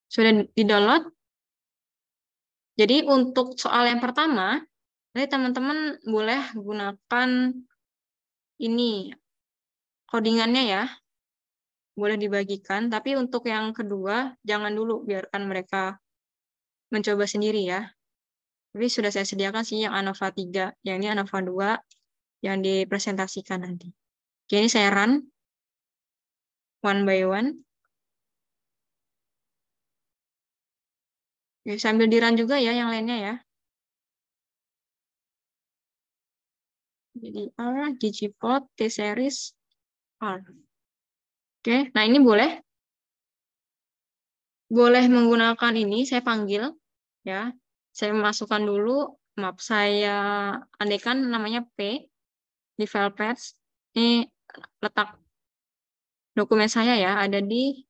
Sudah di-download. Jadi untuk soal yang pertama, nanti teman-teman boleh gunakan ini codingannya ya. Boleh dibagikan, tapi untuk yang kedua jangan dulu, biarkan mereka mencoba sendiri ya. Tapi sudah saya sediakan sih yang ANOVA 3, yang ini ANOVA 2 yang dipresentasikan nanti. Oke, ini saya run one by one. Oke, sambil di-run juga ya yang lainnya ya. Jadi R, ggplot, T-series, R. Oke, nah ini boleh menggunakan ini, saya panggil ya. Saya masukkan dulu map saya, andaikan namanya P di file path. Ini letak dokumen saya ya, ada di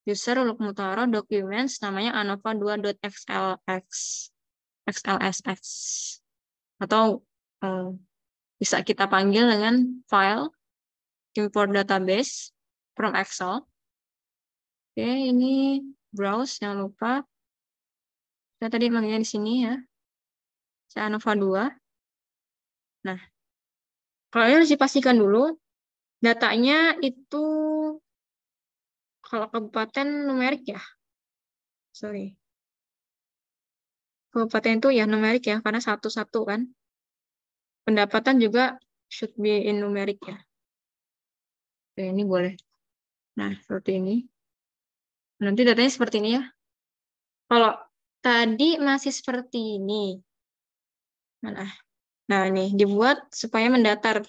user Lukmutaro documents namanya anova2.xlx xlsx atau bisa kita panggil dengan file import database from Excel. Oke, ini browse, jangan lupa. Saya tadi manggilnya di sini ya. Saya ANOVA 2. Nah, kalau ini harus dipastikan dulu datanya itu kalau kabupaten numerik ya. sorry. Kabupaten itu ya numerik ya, karena satu-satu kan. Pendapatan juga should be in numerik ya. Oke, ini boleh. Nah, seperti ini. Nanti datanya seperti ini ya. Kalau tadi masih seperti ini. Mana? Nah, ini dibuat supaya mendatar.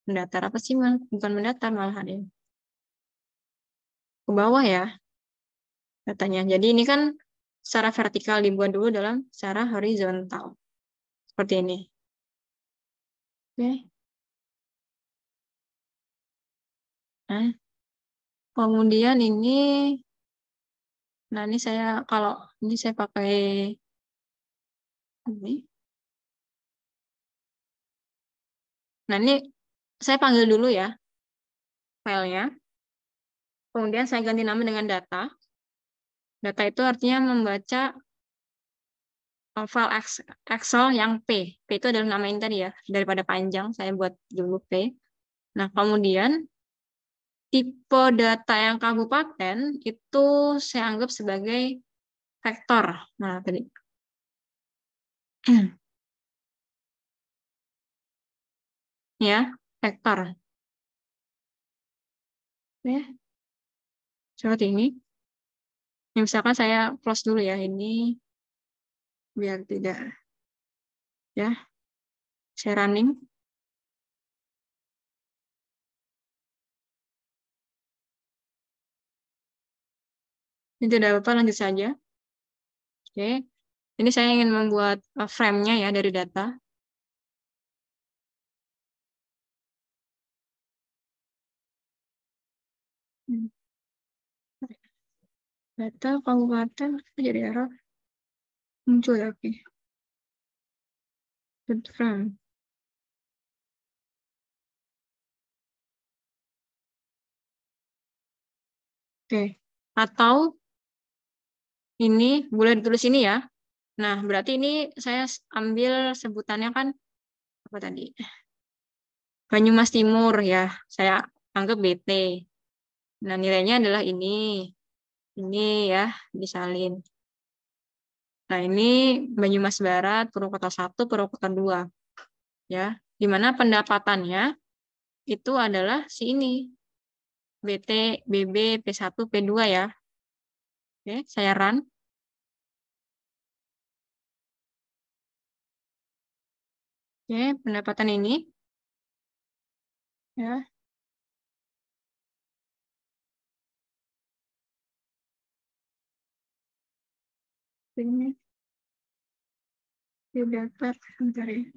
Mendatar apa sih? Bukan mendatar malah ini. Ke bawah ya datanya. Jadi ini kan secara vertikal, dibuat dulu dalam secara horizontal. Seperti ini. Oke. Nah, kemudian ini, nah ini saya, kalau ini saya pakai ini. Nah ini saya panggil dulu ya filenya. Kemudian saya ganti nama dengan data. Data itu artinya membaca file Excel yang P. P itu adalah nama ini tadi ya. Daripada panjang, saya buat dulu P. Nah, kemudian tipe data yang kabupaten itu saya anggap sebagai vektor. Nah, tadi. Ya, vektor. Ya, seperti ini. Ini misalkan saya close dulu ya, ini biar tidak, ya, saya running. Ini tidak apa-apa, lanjut saja. Oke, ini saya ingin membuat frame-nya ya dari data. Data kabupaten jadi error muncul ya, oke. Frame. Oke, atau ini boleh ditulis ini ya. Nah, berarti ini saya ambil sebutannya kan apa tadi? Banyumas Timur ya. Saya anggap BT. Nah, nilainya adalah ini. Ini ya, disalin. Nah, ini Banyumas Barat, Purwokerto 1, Purwokerto 2. Ya, di mana pendapatannya itu adalah si ini. BT, BB, P1, P2 ya. Oke, saya run. Oke, pendapatan ini. Ya. Ini data sebentar ya. Ya.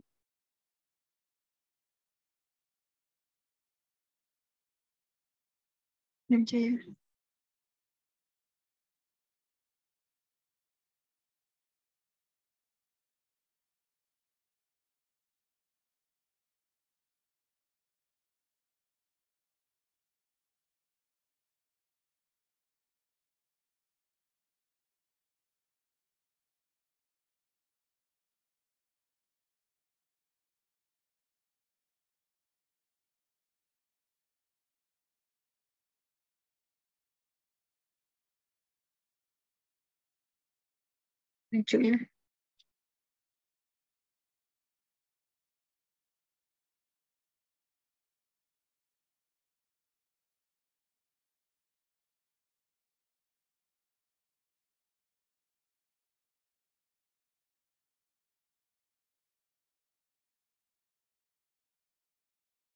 Lucu ya.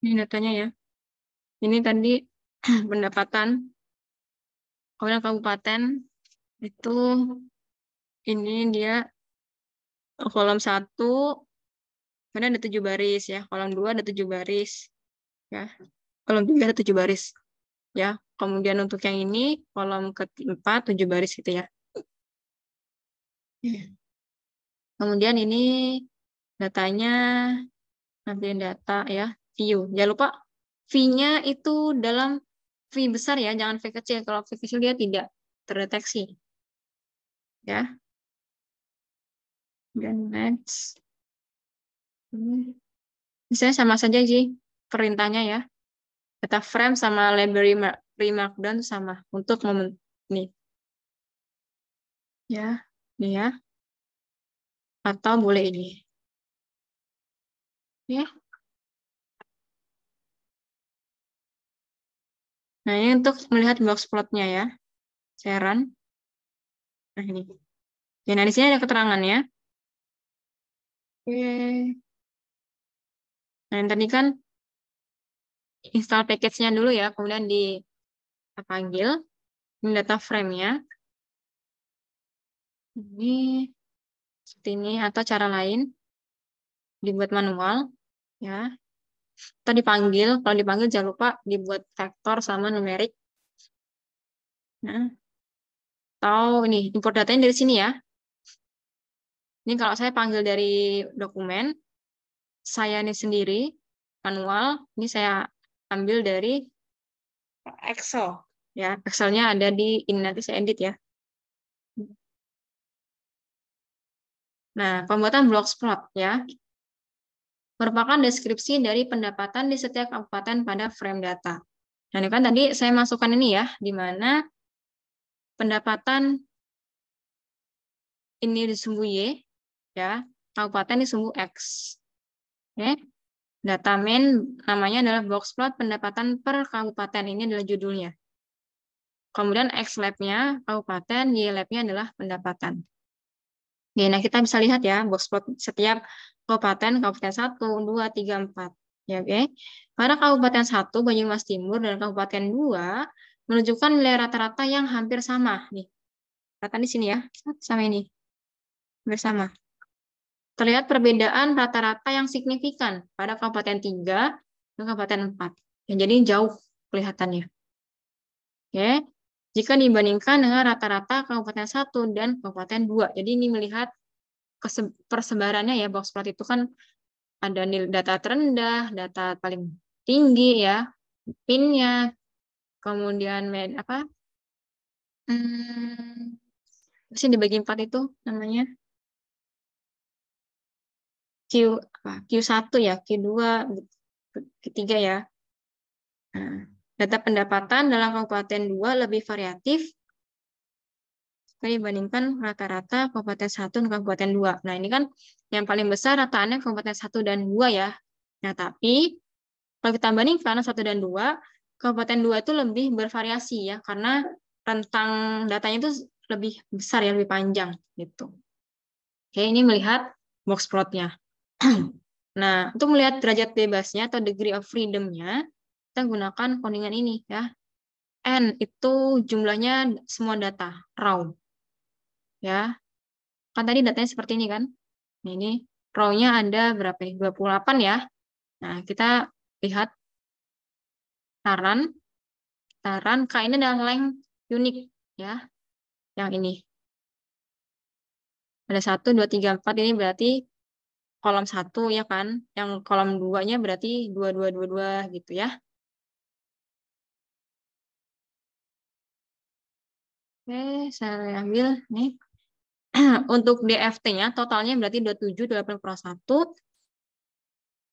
Ini datanya ya. Ini tadi pendapatan kabupaten itu, ini dia kolom 1, kemudian ada 7 baris ya. Kolom 2 ada 7 baris ya. Kolom 3 ada 7 baris ya. Kemudian untuk yang ini kolom ke-4 7 baris gitu ya. Kemudian ini datanya, ambilin data ya, view. Jangan lupa V-nya itu dalam V besar ya, jangan V kecil. Kalau V kecil dia tidak terdeteksi. Ya. Dan next. Misalnya sama saja sih perintahnya ya. Data frame sama library pre-markdown sama untuk momen ini. Ya, ini ya. Atau boleh ini. Ya. Nah, ini untuk melihat box plotnya ya. Saya run. Nah, ini. Ya, nah, di sini ada keterangannya. Oke. Nah, yang tadi kan install package-nya dulu ya, kemudian dipanggil. Ini data frame-nya. Ini seperti ini, atau cara lain. Dibuat manual. Ya. Atau dipanggil. Kalau dipanggil, jangan lupa dibuat vektor sama numerik. Nah, atau ini, import datanya dari sini ya. Ini kalau saya panggil dari dokumen, saya ini sendiri, manual, ini saya ambil dari Excel. Ya, Excel-nya ada di ini, nanti saya edit ya. Nah, pembuatan boxplot ya, merupakan deskripsi dari pendapatan di setiap kabupaten pada frame data. Nah, ini kan tadi saya masukkan ini ya, di mana pendapatan ini disumbu Y, ya, kabupaten disumbu X. Oke. Data main namanya adalah boxplot pendapatan per kabupaten. Ini adalah judulnya. Kemudian X lab-nya kabupaten, Y lab-nya adalah pendapatan. Oke, nah kita bisa lihat ya, boxplot setiap kabupaten 1, 2, 3, 4. Ya, oke. Pada kabupaten 1, Banyumas Timur, dan kabupaten 2, menunjukkan nilai rata-rata yang hampir sama. Nih, rata di sini ya, sama ini. Hampir sama. Terlihat perbedaan rata-rata yang signifikan pada kabupaten 3 dan kabupaten 4. Ya, jadi jauh kelihatannya. Oke. Jika dibandingkan dengan rata-rata kabupaten 1 dan kabupaten 2. Jadi ini melihat persebarannya ya, boxplot itu kan ada data terendah, data paling tinggi ya, pinnya, kemudian apa? Sih dibagi 4 itu namanya Q1 ya, Q2, Q3 ya. Nah, data pendapatan dalam kabupaten 2 lebih variatif dibandingkan rata-rata kabupaten 1 dan kabupaten 2. Nah, ini kan yang paling besar rataannya kabupaten 1 dan 2 ya. Nah, tapi kalau kita bandingkan 1 dan 2, kabupaten 2 itu lebih bervariasi ya, karena rentang datanya itu lebih besar ya, lebih panjang gitu. Oke, ini melihat box plotnya. Nah, untuk melihat derajat bebasnya atau degree of freedom-nya, kita gunakan codingan ini ya. N itu jumlahnya semua data raw. Ya. Kan tadi datanya seperti ini kan. Nah, ini raw-nya ada berapa nih? 28 ya. Nah, kita lihat saran. K ini adalah length unik ya. Yang ini. Ada 1, 2, 3, 4 ini berarti kolom 1 ya kan. Yang kolom 2-nya berarti 2, 2, 2, 2 gitu ya. Oke, saya ambil nih. Untuk DFT-nya totalnya berarti 27,81.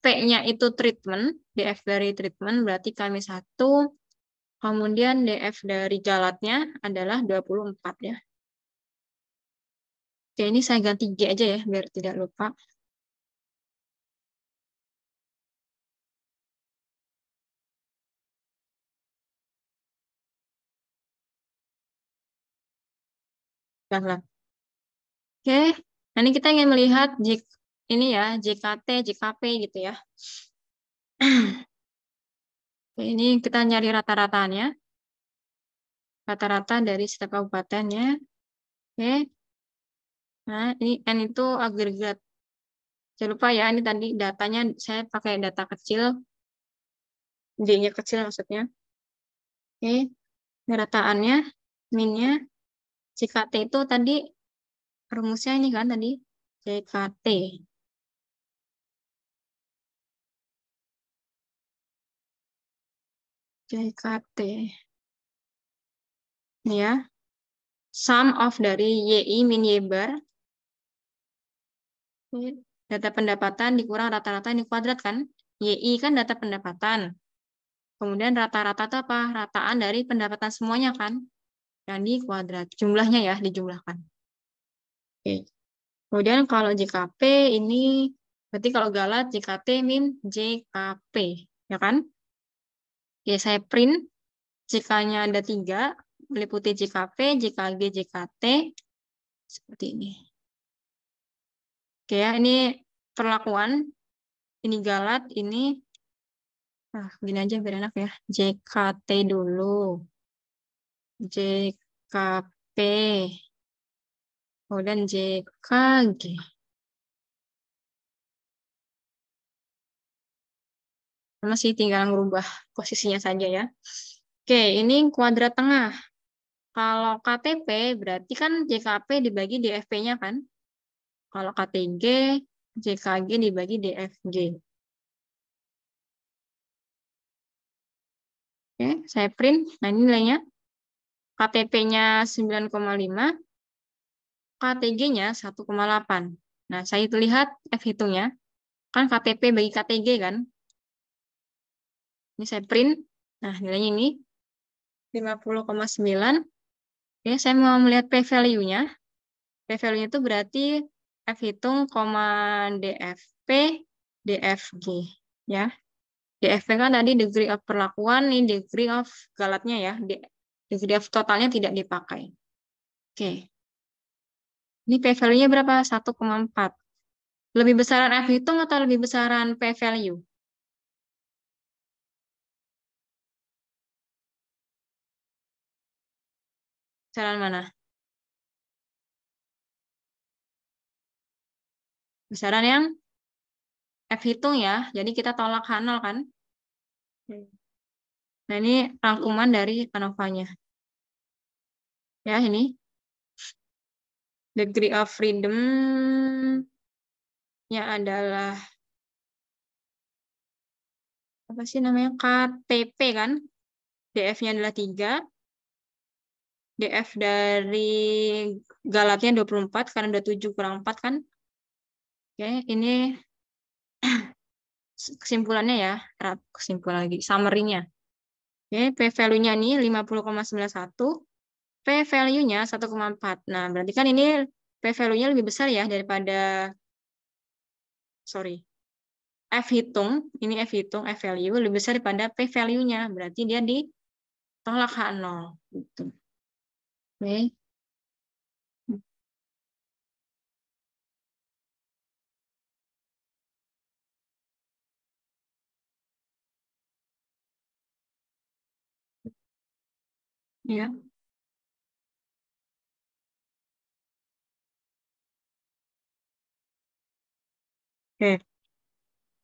P-nya itu treatment, DF dari treatment berarti kami 1. Kemudian DF dari jalatnya adalah 24 ya. Oke, ini saya ganti G aja ya, biar tidak lupa. Oke, nah, ini kita ingin melihat ini ya, JKT, JKP gitu ya. Oke, ini kita nyari rata-ratanya. Rata-rata dari setiap kabupatennya. Oke. Nah, ini N itu agregat. Jangan lupa ya, ini tadi datanya saya pakai data kecil. J-nya kecil maksudnya. Oke. Ini rataannya, min-nya. JKT itu tadi rumusnya ini kan tadi. JKT. JKT. Ini ya. Sum of dari YI min Y bar. Data pendapatan dikurang rata-rata ini kuadrat kan. YI kan data pendapatan. Kemudian rata-rata itu apa? Rataan dari pendapatan semuanya kan. Yang di kuadrat. Jumlahnya ya, dijumlahkan. Oke. Kemudian kalau JKP ini berarti kalau galat JKT min JKP, ya kan? Oke, saya print JK-nya ada 3, meliputi JKP, JKG, JKT, seperti ini. Oke ya, ini perlakuan, ini galat, ini, gini aja biar enak ya, JKT dulu, JKP, kemudian JKG. Masih tinggal merubah posisinya saja ya. Oke, ini kuadrat tengah. Kalau KTP berarti kan JKP dibagi DFP-nya kan? Kalau KTG, JKG dibagi DFG. Oke, saya print. Nah, ini nilainya. KTP-nya 9,5, KTG-nya 1,8. Nah, saya lihat F hitungnya. Kan KTP bagi KTG kan? Ini saya print. Nah, nilainya ini 50,9. Oke, saya mau melihat P-value-nya. P-value itu berarti F hitung, DFP, DFG. Ya. DFP kan tadi degree of perlakuan, ini degree of galatnya ya. Degree of totalnya tidak dipakai. Oke. Ini P-value-nya berapa? 1,4. Lebih besaran F hitung atau lebih besaran P-value? Besaran mana? Besaran yang F hitung ya. Jadi kita tolak H0 kan? Nah, ini rangkuman dari ANOVA-nya. Ya, ini. Degree of freedom-nya adalah apa sih namanya? KTP kan? DF-nya adalah 3. DF dari galatnya 24 karena udah 7 kurang 4 kan? Oke, ini kesimpulannya ya. Kesimpulan lagi, summary-nya. Oke, P-value-nya ini 50,91. P-value-nya 1,4. Nah, berarti kan ini P-value-nya lebih besar ya daripada, F hitung, ini F hitung, F value lebih besar daripada P-value-nya. Berarti dia ditolak H0. Gitu. Oke. Ya. Oke.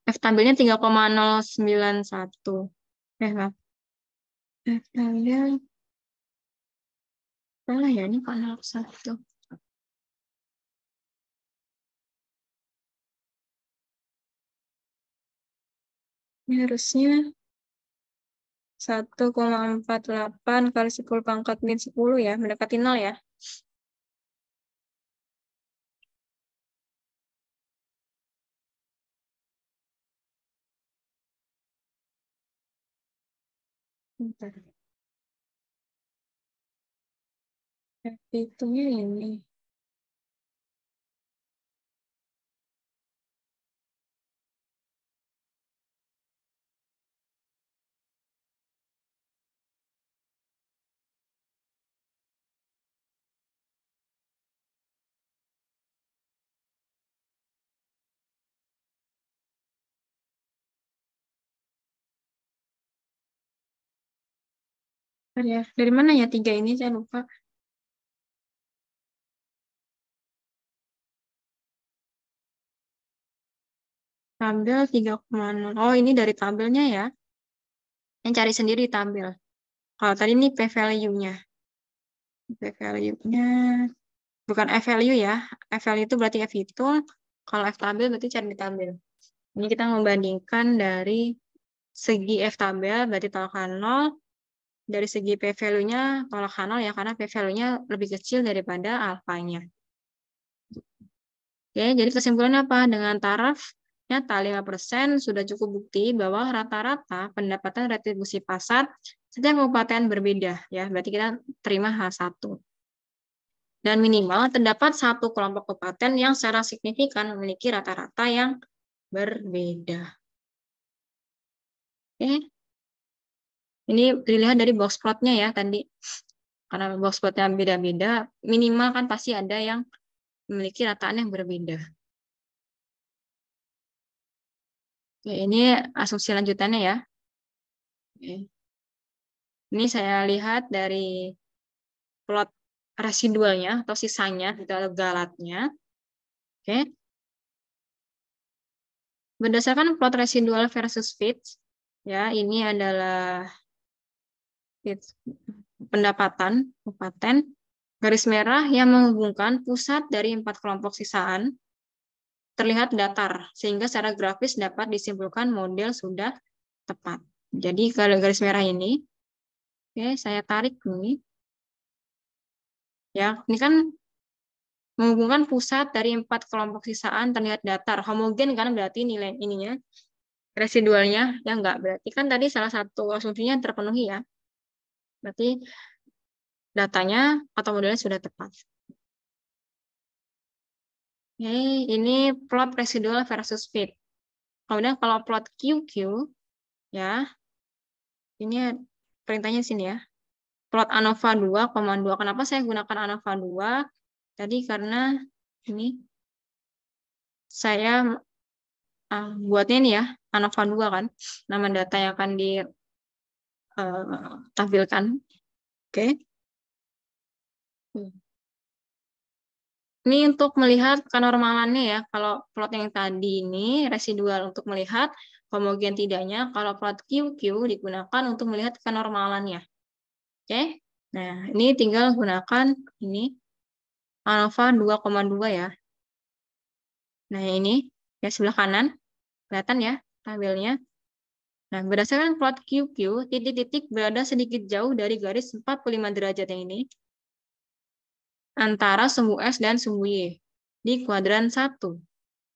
F tampilnya 3,091. Maaf. F tampil. Salah ya, ini 0,1. Ini harusnya 1,48 kali 10 pangkat min 10 ya, mendekati 0 ya. Bentar. F hitungnya ini. Ya, dari mana ya 3 ini? Saya lupa. Tabel 3,0. Oh, ini dari tabelnya ya. Yang cari sendiri tabel. Kalau tadi ini P-value-nya. P-value-nya bukan F-value ya. F-value itu berarti F hitung. Kalau F tabel berarti cari di tabel. Ini kita membandingkan dari segi F tabel berarti tolak 0. Dari segi P-value-nya tolak 0 ya, karena P-value-nya lebih kecil daripada alfanya. Oke, jadi kesimpulannya apa? Dengan taraf nyata 5% sudah cukup bukti bahwa rata-rata pendapatan retribusi pasar setiap kabupaten berbeda. Ya, berarti kita terima H1. Dan minimal terdapat satu kelompok kabupaten yang secara signifikan memiliki rata-rata yang berbeda. Oke. Ini dilihat dari box plotnya ya tadi. Karena box plotnya beda-beda, minimal kan pasti ada yang memiliki rataan yang berbeda. Oke, ini asumsi lanjutannya ya. Oke. Ini saya lihat dari plot residualnya atau sisanya, itu ada galatnya. Oke. Berdasarkan plot residual versus fits, ya ini adalah fits pendapatan kabupaten, garis merah yang menghubungkan pusat dari 4 kelompok sisaan terlihat datar, sehingga secara grafis dapat disimpulkan model sudah tepat. Jadi kalau garis merah ini, oke, saya tarik ini, ya, ini kan menghubungkan pusat dari 4 kelompok sisaan terlihat datar, homogen kan berarti nilai ininya, residualnya, ya enggak, berarti kan tadi salah satu asumsinya terpenuhi ya, berarti datanya atau modelnya sudah tepat. Oke, ini plot residual versus fit. Kemudian kalau plot QQ, ya, ini perintahnya sini ya. Plot ANOVA 2,2. Kenapa saya gunakan ANOVA 2? Tadi karena ini saya buatnya ini ya, ANOVA 2 kan. Nama data yang akan ditampilkan. Oke. Ini untuk melihat kenormalannya ya. Kalau plot yang tadi ini residual untuk melihat homogen tidaknya. Kalau plot QQ digunakan untuk melihat kenormalannya. Oke. Nah, ini tinggal gunakan ini ANOVA 2,2 ya. Nah, ini ya sebelah kanan. Kelihatan ya tabelnya. Nah, berdasarkan plot QQ, titik-titik berada sedikit jauh dari garis 45 derajat yang ini antara sumbu S dan sumbu Y di kuadran 1.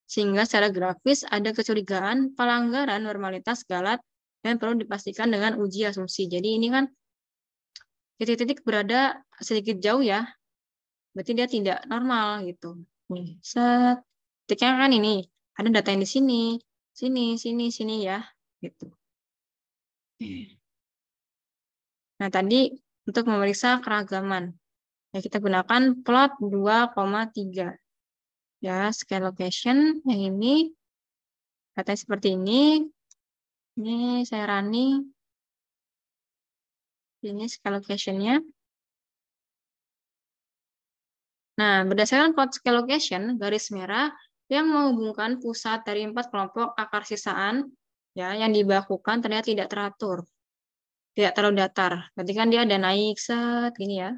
Sehingga secara grafis ada kecurigaan pelanggaran normalitas galat dan perlu dipastikan dengan uji asumsi. Jadi ini kan titik-titik berada sedikit jauh ya. Berarti dia tidak normal gitu. Nih, set. Titiknya kan ini. Ada data yang di sini, sini ya. Gitu. Nah, tadi untuk memeriksa keragaman. Ya, kita gunakan plot 2,3. Ya, scale location yang ini datanya seperti ini. Ini saya running. Ini scale location-nya. Nah, berdasarkan plot scale location, garis merah yang menghubungkan pusat dari 4 kelompok akar sisaan ya yang dibakukan ternyata tidak teratur. Tidak terlalu datar. Berarti kan dia ada naik set gini ya.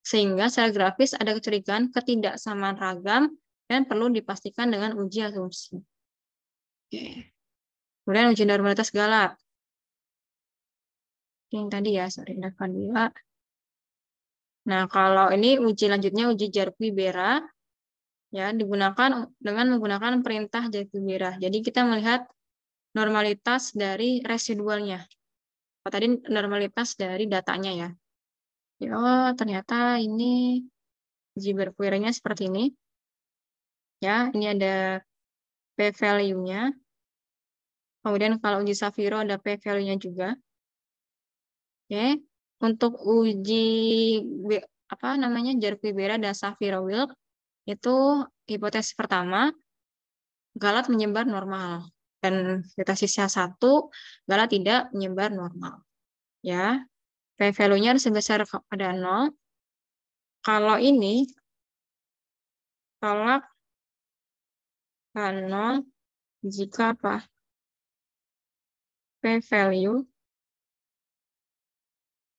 Sehingga secara grafis ada kecurigaan ketidaksamaan ragam dan perlu dipastikan dengan uji asumsi. Oke. Kemudian uji normalitas galat. Yang tadi ya, sorry, Navandila. Nah, kalau ini uji lanjutnya uji Jarquibera ya digunakan dengan menggunakan perintah Jarquibera. Jadi kita melihat normalitas dari residualnya. Oh, tadi normalitas dari datanya ya. Oh, ternyata ini uji Jarquibera-nya seperti ini. Ya, ini ada p-value-nya. Kemudian kalau uji Saviro ada p-value-nya juga. Oke. Untuk uji apa namanya Jarquibera dan Saviro-Wilk itu hipotesis pertama galat menyebar normal dan hipotesisnya 1 galat tidak menyebar normal. Ya. P-value-nya harus sebesar pada 0. Kalau ini tolak 0 jika apa? P-value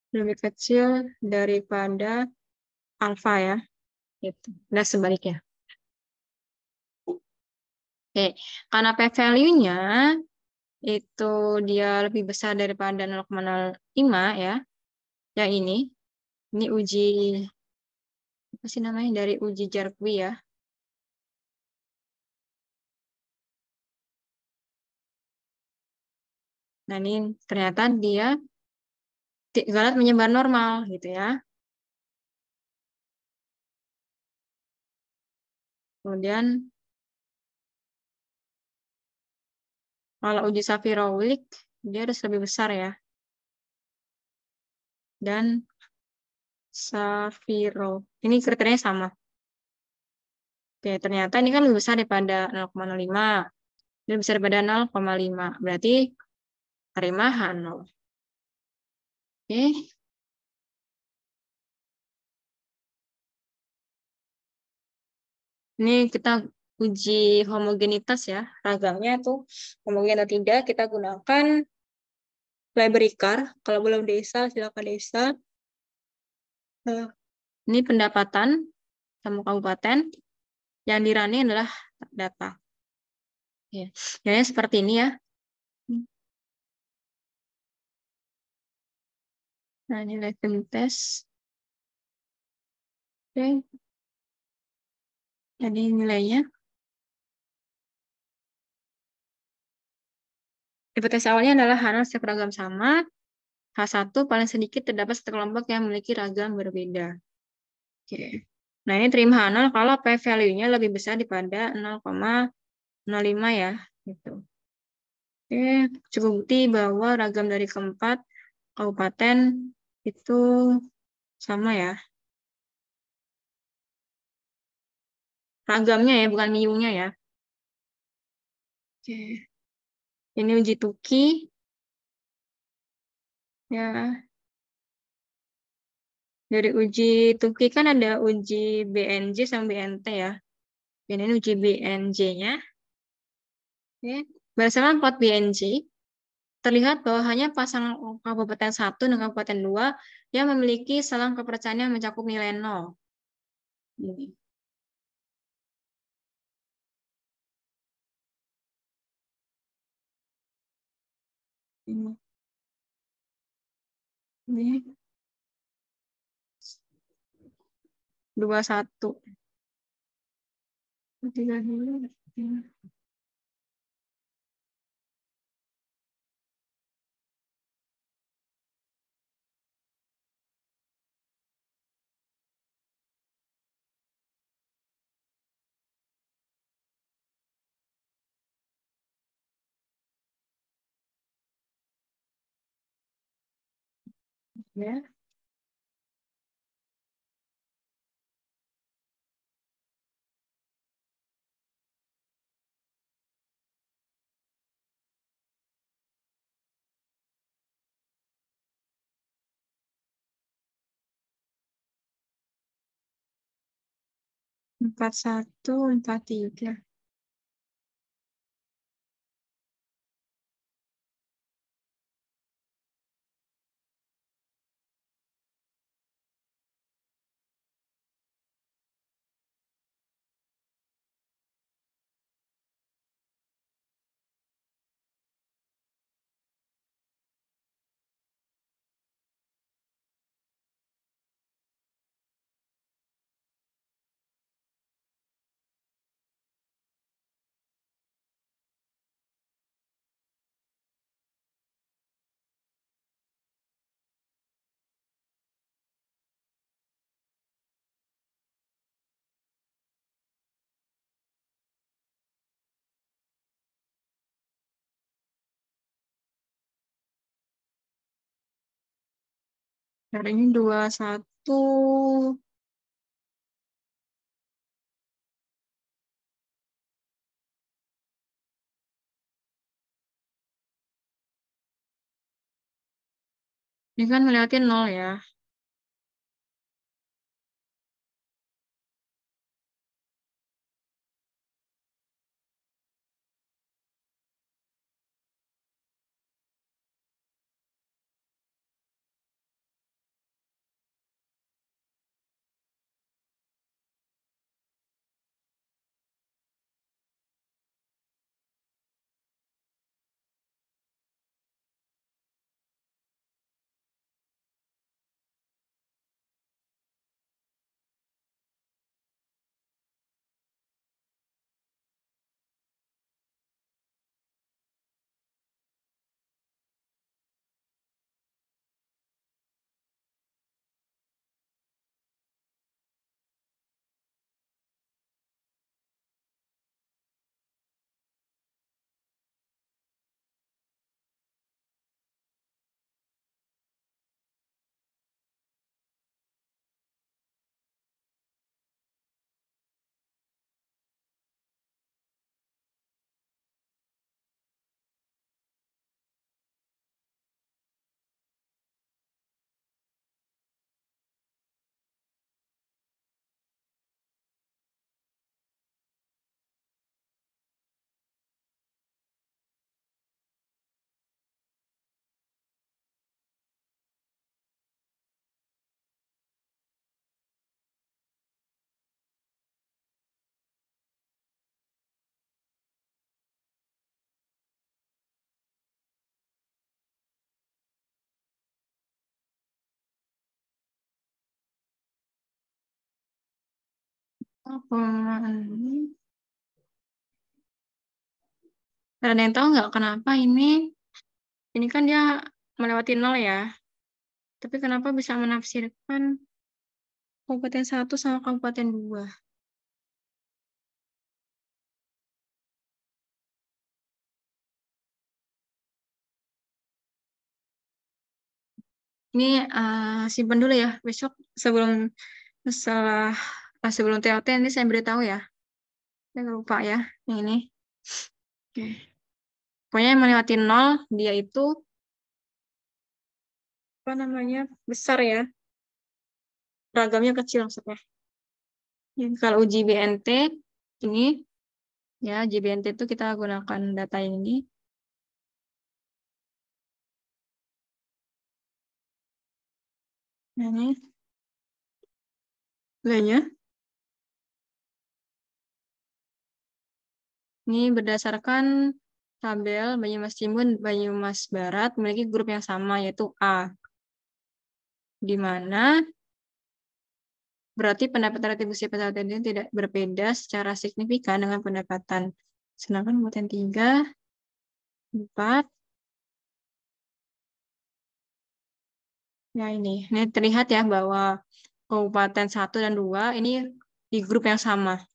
lebih kecil daripada alfa ya. Gitu. Dan sebaliknya. Oke, karena p-value-nya itu dia lebih besar daripada 0,05 ya. Yang ini uji apa sih namanya dari uji Jarqui ya. Nah, ini ternyata dia galat menyebar normal gitu ya. Kemudian kalau uji Safirowick, dia harus lebih besar ya. Dan Safiro, ini kriterianya sama. Oke, ternyata ini kan lebih besar daripada 0,05. Lebih besar daripada 0,5. Berarti terima H0. Oke. Ini kita uji homogenitas ya. Ragamnya tuh homogen atau tidak. Kita gunakan library car. Kalau belum desa, silakan desa. Ini pendapatan sama kabupaten. Yang dirunning adalah data. Ya. Jadi seperti ini ya. Nah, ini live test. Oke. Jadi nilainya. Hipotesis awalnya adalah H0 setiap ragam sama. H1 paling sedikit terdapat satu kelompok yang memiliki ragam berbeda. Oke. Nah, ini terima H0 kalau P value-nya lebih besar daripada 0,05 ya. Gitu. Oke, cukup bukti bahwa ragam dari keempat kabupaten itu sama ya. Ragamnya ya, bukan miunya ya. Oke. Ini uji Tuki. Ya. Dari uji Tuki kan ada uji BNJ sama BNT ya. Ini uji BNJ-nya. Oke. Berdasarkan plot BNJ, terlihat bahwa hanya pasangan kabupaten 1 dan kabupaten 2 yang memiliki selang kepercayaan yang mencakup nilai 0. Ini. Ini. 21. 3 dulu. Ya. Empat satu, 43. Nah, ini 21. Ini kan ngeliatin 0 ya. Ada yang tahu nggak kenapa ini kan dia melewati 0 ya. Tapi kenapa bisa menafsirkan kabupaten 1 sama kabupaten 2? Ini simpan dulu ya. Besok sebelum TOT ini saya beritahu ya. Saya nggak lupa ya yang ini. Oke. Pokoknya yang melewati 0 dia itu apa namanya besar ya. Ragamnya kecil maksudnya. Ya, kalau uji BNT ini ya uji BNT itu kita gunakan data ini. Nah, ini nilainya. Ini berdasarkan tabel Banyumas Timur, Banyumas Barat memiliki grup yang sama yaitu A. Di mana berarti pendapat retribusi pesawat ini tidak berbeda secara signifikan dengan pendapatan. Sedangkan kabupaten 3, 4, ya ini terlihat ya bahwa kabupaten 1 dan 2 ini di grup yang sama.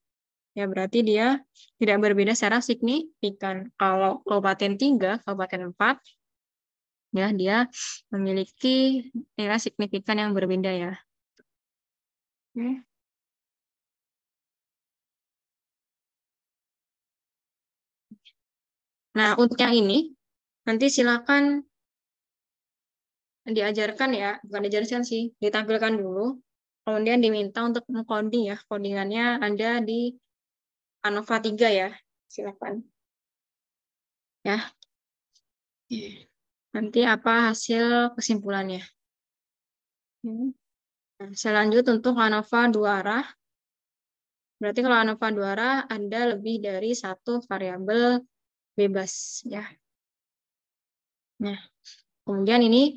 Ya berarti dia tidak berbeda secara signifikan. Kalau kabupaten 3, kabupaten 4, ya dia memiliki nilai signifikan yang berbeda ya. Oke. Nah, untuk yang ini nanti silakan diajarkan ya, bukan diajarkan sih, ditampilkan dulu. Kemudian diminta untuk mengcoding ya, codingannya ada di ANOVA 3 ya. Silakan. Ya. Nanti apa hasil kesimpulannya? Nah, saya lanjut untuk ANOVA 2 arah. Berarti kalau ANOVA 2 arah ada lebih dari satu variabel bebas ya. Nah, kemudian ini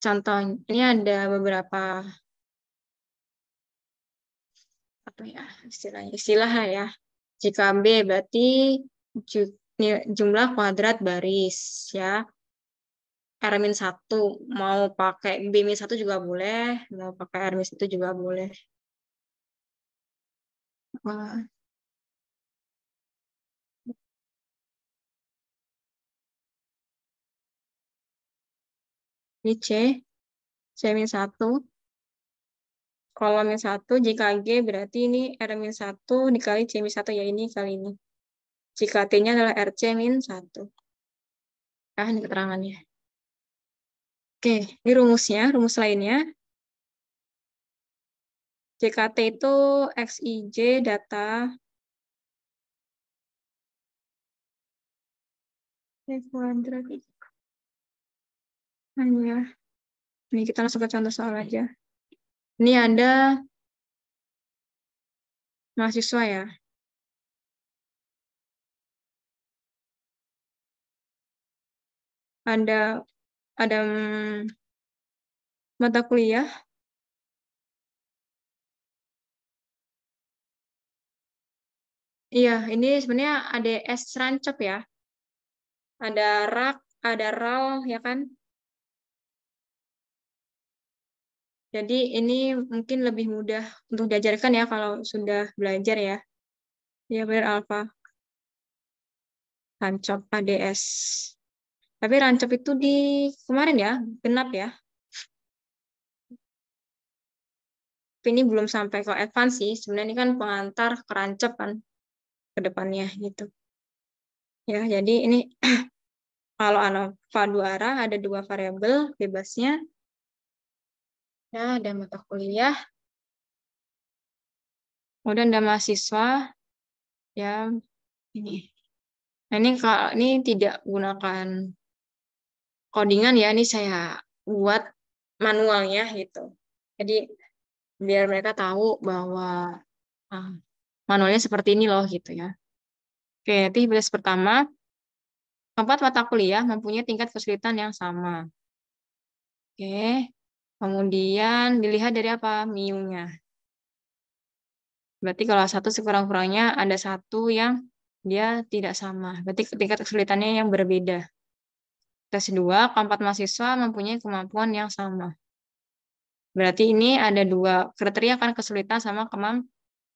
contoh ini ada beberapa apa ya istilah ya. Jika B berarti jumlah kuadrat baris ya. R-1 mau pakai B-1 juga boleh, mau pakai R-1 juga boleh. Wah. Ini C-1. Kalau min-1 jika G berarti ini R-1 dikali C-1 ya ini kali ini. Jika T-nya adalah RC-1. Ah, ini keterangannya. Oke, ini rumusnya, rumus lainnya. JKT itu XIJ data kuadrat. Hanya. Ini kita langsung ke contoh soal aja. Ini ada mahasiswa ya. Ada mata kuliah. Iya, ini sebenarnya ada S rancep ya. Ada rak, ada RAL ya kan. Jadi ini mungkin lebih mudah untuk diajarkan ya kalau sudah belajar ya. Ya benar alfa. Rancep ADS. Tapi rancep itu di kemarin ya, genap ya. Tapi ini belum sampai ke advance sih. Sebenarnya ini kan pengantar ke rancep kan ke depannya gitu. Ya, jadi ini kalau ANOVA 2 arah ada 2 variabel bebasnya. Ya, ada mata kuliah. Kemudian ada mahasiswa. Ya, ini. Nah, ini tidak gunakan codingan ya, ini saya buat manualnya gitu. Jadi biar mereka tahu bahwa manualnya seperti ini loh gitu ya. Oke, nanti baris pertama, keempat mata kuliah mempunyai tingkat kesulitan yang sama. Oke, kemudian dilihat dari apa? Mu-nya. Berarti kalau satu sekurang-kurangnya ada satu yang dia tidak sama. Berarti tingkat kesulitannya yang berbeda. Tes 2, keempat mahasiswa mempunyai kemampuan yang sama. Berarti ini ada dua kriteria kan, kesulitan sama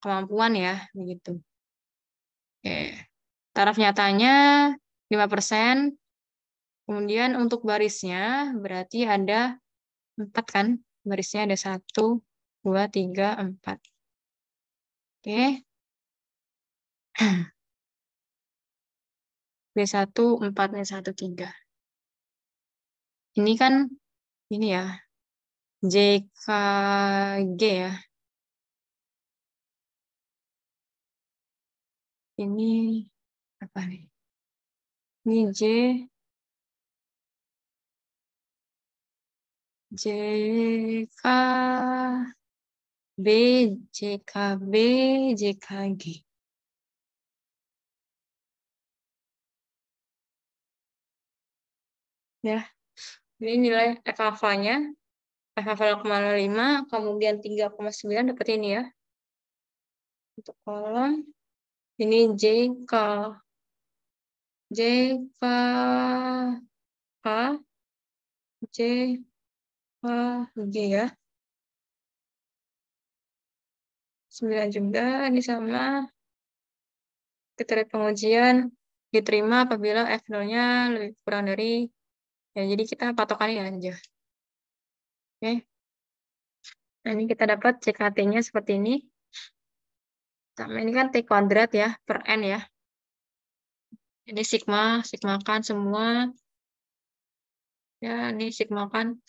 kemampuan ya, begitu. Oke. Taraf nyatanya 5%. Kemudian untuk barisnya berarti ada 4 kan? Barisnya ada 1, 2, 3, 4. Oke. B1, 4, B1, 3. Ini kan, ini ya, JKG ya. Ini apa nih? Ini JKB, JKB, JKG. Ya, ini nilai FHV-nya. FHV 0,5, kemudian 3,9 dapat ini ya. Untuk kolom, ini JK, JK, K, J, K, G ya. 9 juga, ini sama. Kriteria pengujian diterima apabila F0-nya lebih kurang dari, ya jadi kita patokannya aja. Oke. Nah, ini kita dapat CKT-nya seperti ini. Sama ini kan T kuadrat ya, per N ya. Ini sigmakan semua. Ya, ini sigmakan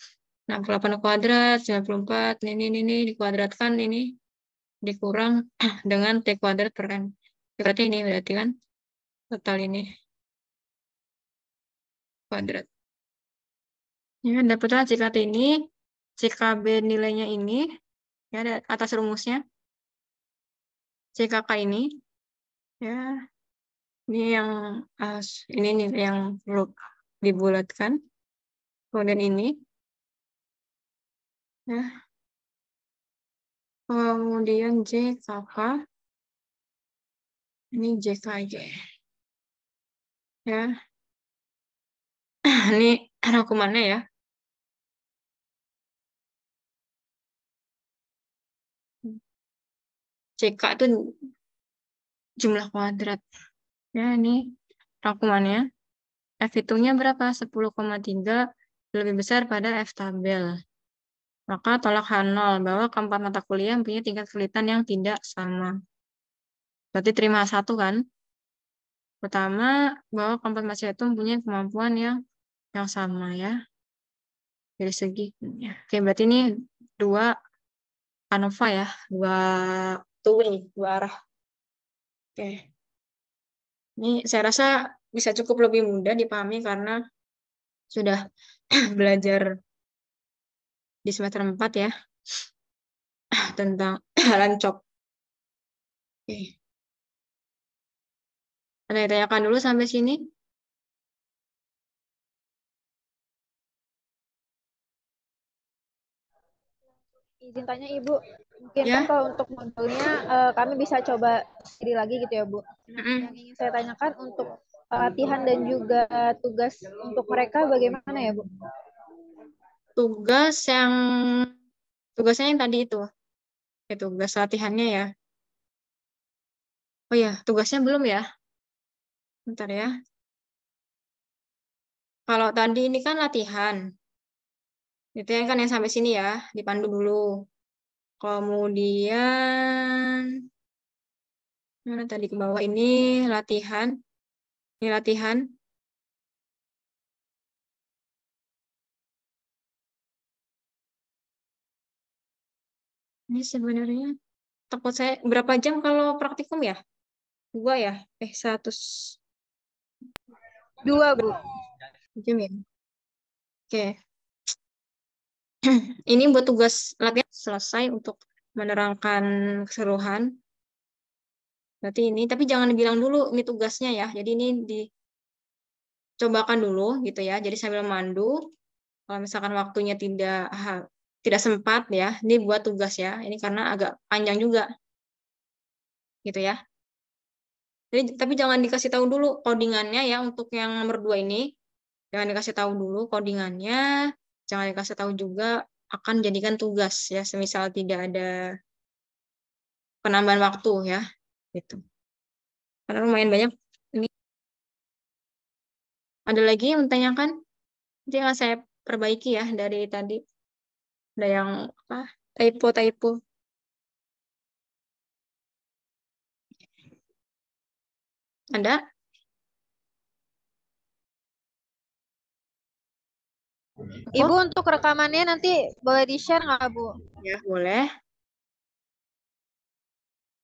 68 kuadrat, 94, ini dikuadratkan, ini dikurang dengan T kuadrat per N. Berarti ini berarti kan total ini kuadrat. Ya, dapatlah CKT ini, CKB nilainya ini, ya ada atas rumusnya. CKK ini, ya ini yang ini nih yang perlu dibulatkan. Kemudian ini, ya. Kemudian JKK, ini JKG, ya. Ini rangkumannya ya. CK itu jumlah kuadrat. Ya, ini rangkumannya. F hitungnya berapa? 10,3 lebih besar pada F tabel. Maka tolak H0 bahwa keempat mata kuliah mempunyai tingkat kesulitan yang tidak sama. Berarti terima H1 kan? Pertama, bahwa keempat mahasiswa itu mempunyai kemampuan yang sama ya. Dari segi. Ya. Oke, berarti ini dua ANOVA ya. Dua arah. Oke. Ini saya rasa bisa cukup lebih mudah dipahami karena sudah belajar di semester 4 ya tentang lancop. Oke. Ada yang tanyakan dulu sampai sini? Izin tanya Ibu, mungkin Ya. kan kalau untuk modulnya kami bisa coba sendiri lagi gitu ya Bu. Nah, yang ingin saya tanyakan untuk latihan dan juga tugas untuk mereka bagaimana ya Bu? Tugasnya yang tadi itu. Tugas latihannya ya. Oh ya, tugasnya belum ya. Bentar ya. Kalau tadi ini kan latihan. Itu kan yang sampai sini ya, dipandu dulu. Kemudian mana tadi ke bawah ini latihan. Ini latihan. Ini sebenarnya takut saya berapa jam kalau praktikum ya? 2 ya? 100 2 Bu. jam ya? Oke. Ini buat tugas latihan selesai untuk menerangkan keseluruhan. Berarti ini, tapi jangan bilang dulu ini tugasnya ya. Jadi ini dicobakan dulu gitu ya. Jadi sambil mandu, kalau misalkan waktunya tidak sempat ya, ini buat tugas ya. Ini karena agak panjang juga. gitu ya. Jadi, tapi jangan dikasih tahu dulu codingannya ya untuk yang nomor 2 ini. Jangan dikasih tahu dulu codingannya, jangan dikasih tahu juga akan jadikan tugas ya, semisal tidak ada penambahan waktu ya, gitu. Karena lumayan banyak ini. Ada lagi yang menanyakan? Nanti akan saya perbaiki ya dari tadi. Ada yang apa? Typo. Ada? Ibu untuk rekamannya nanti boleh di-share nggak, Bu? Ya, boleh.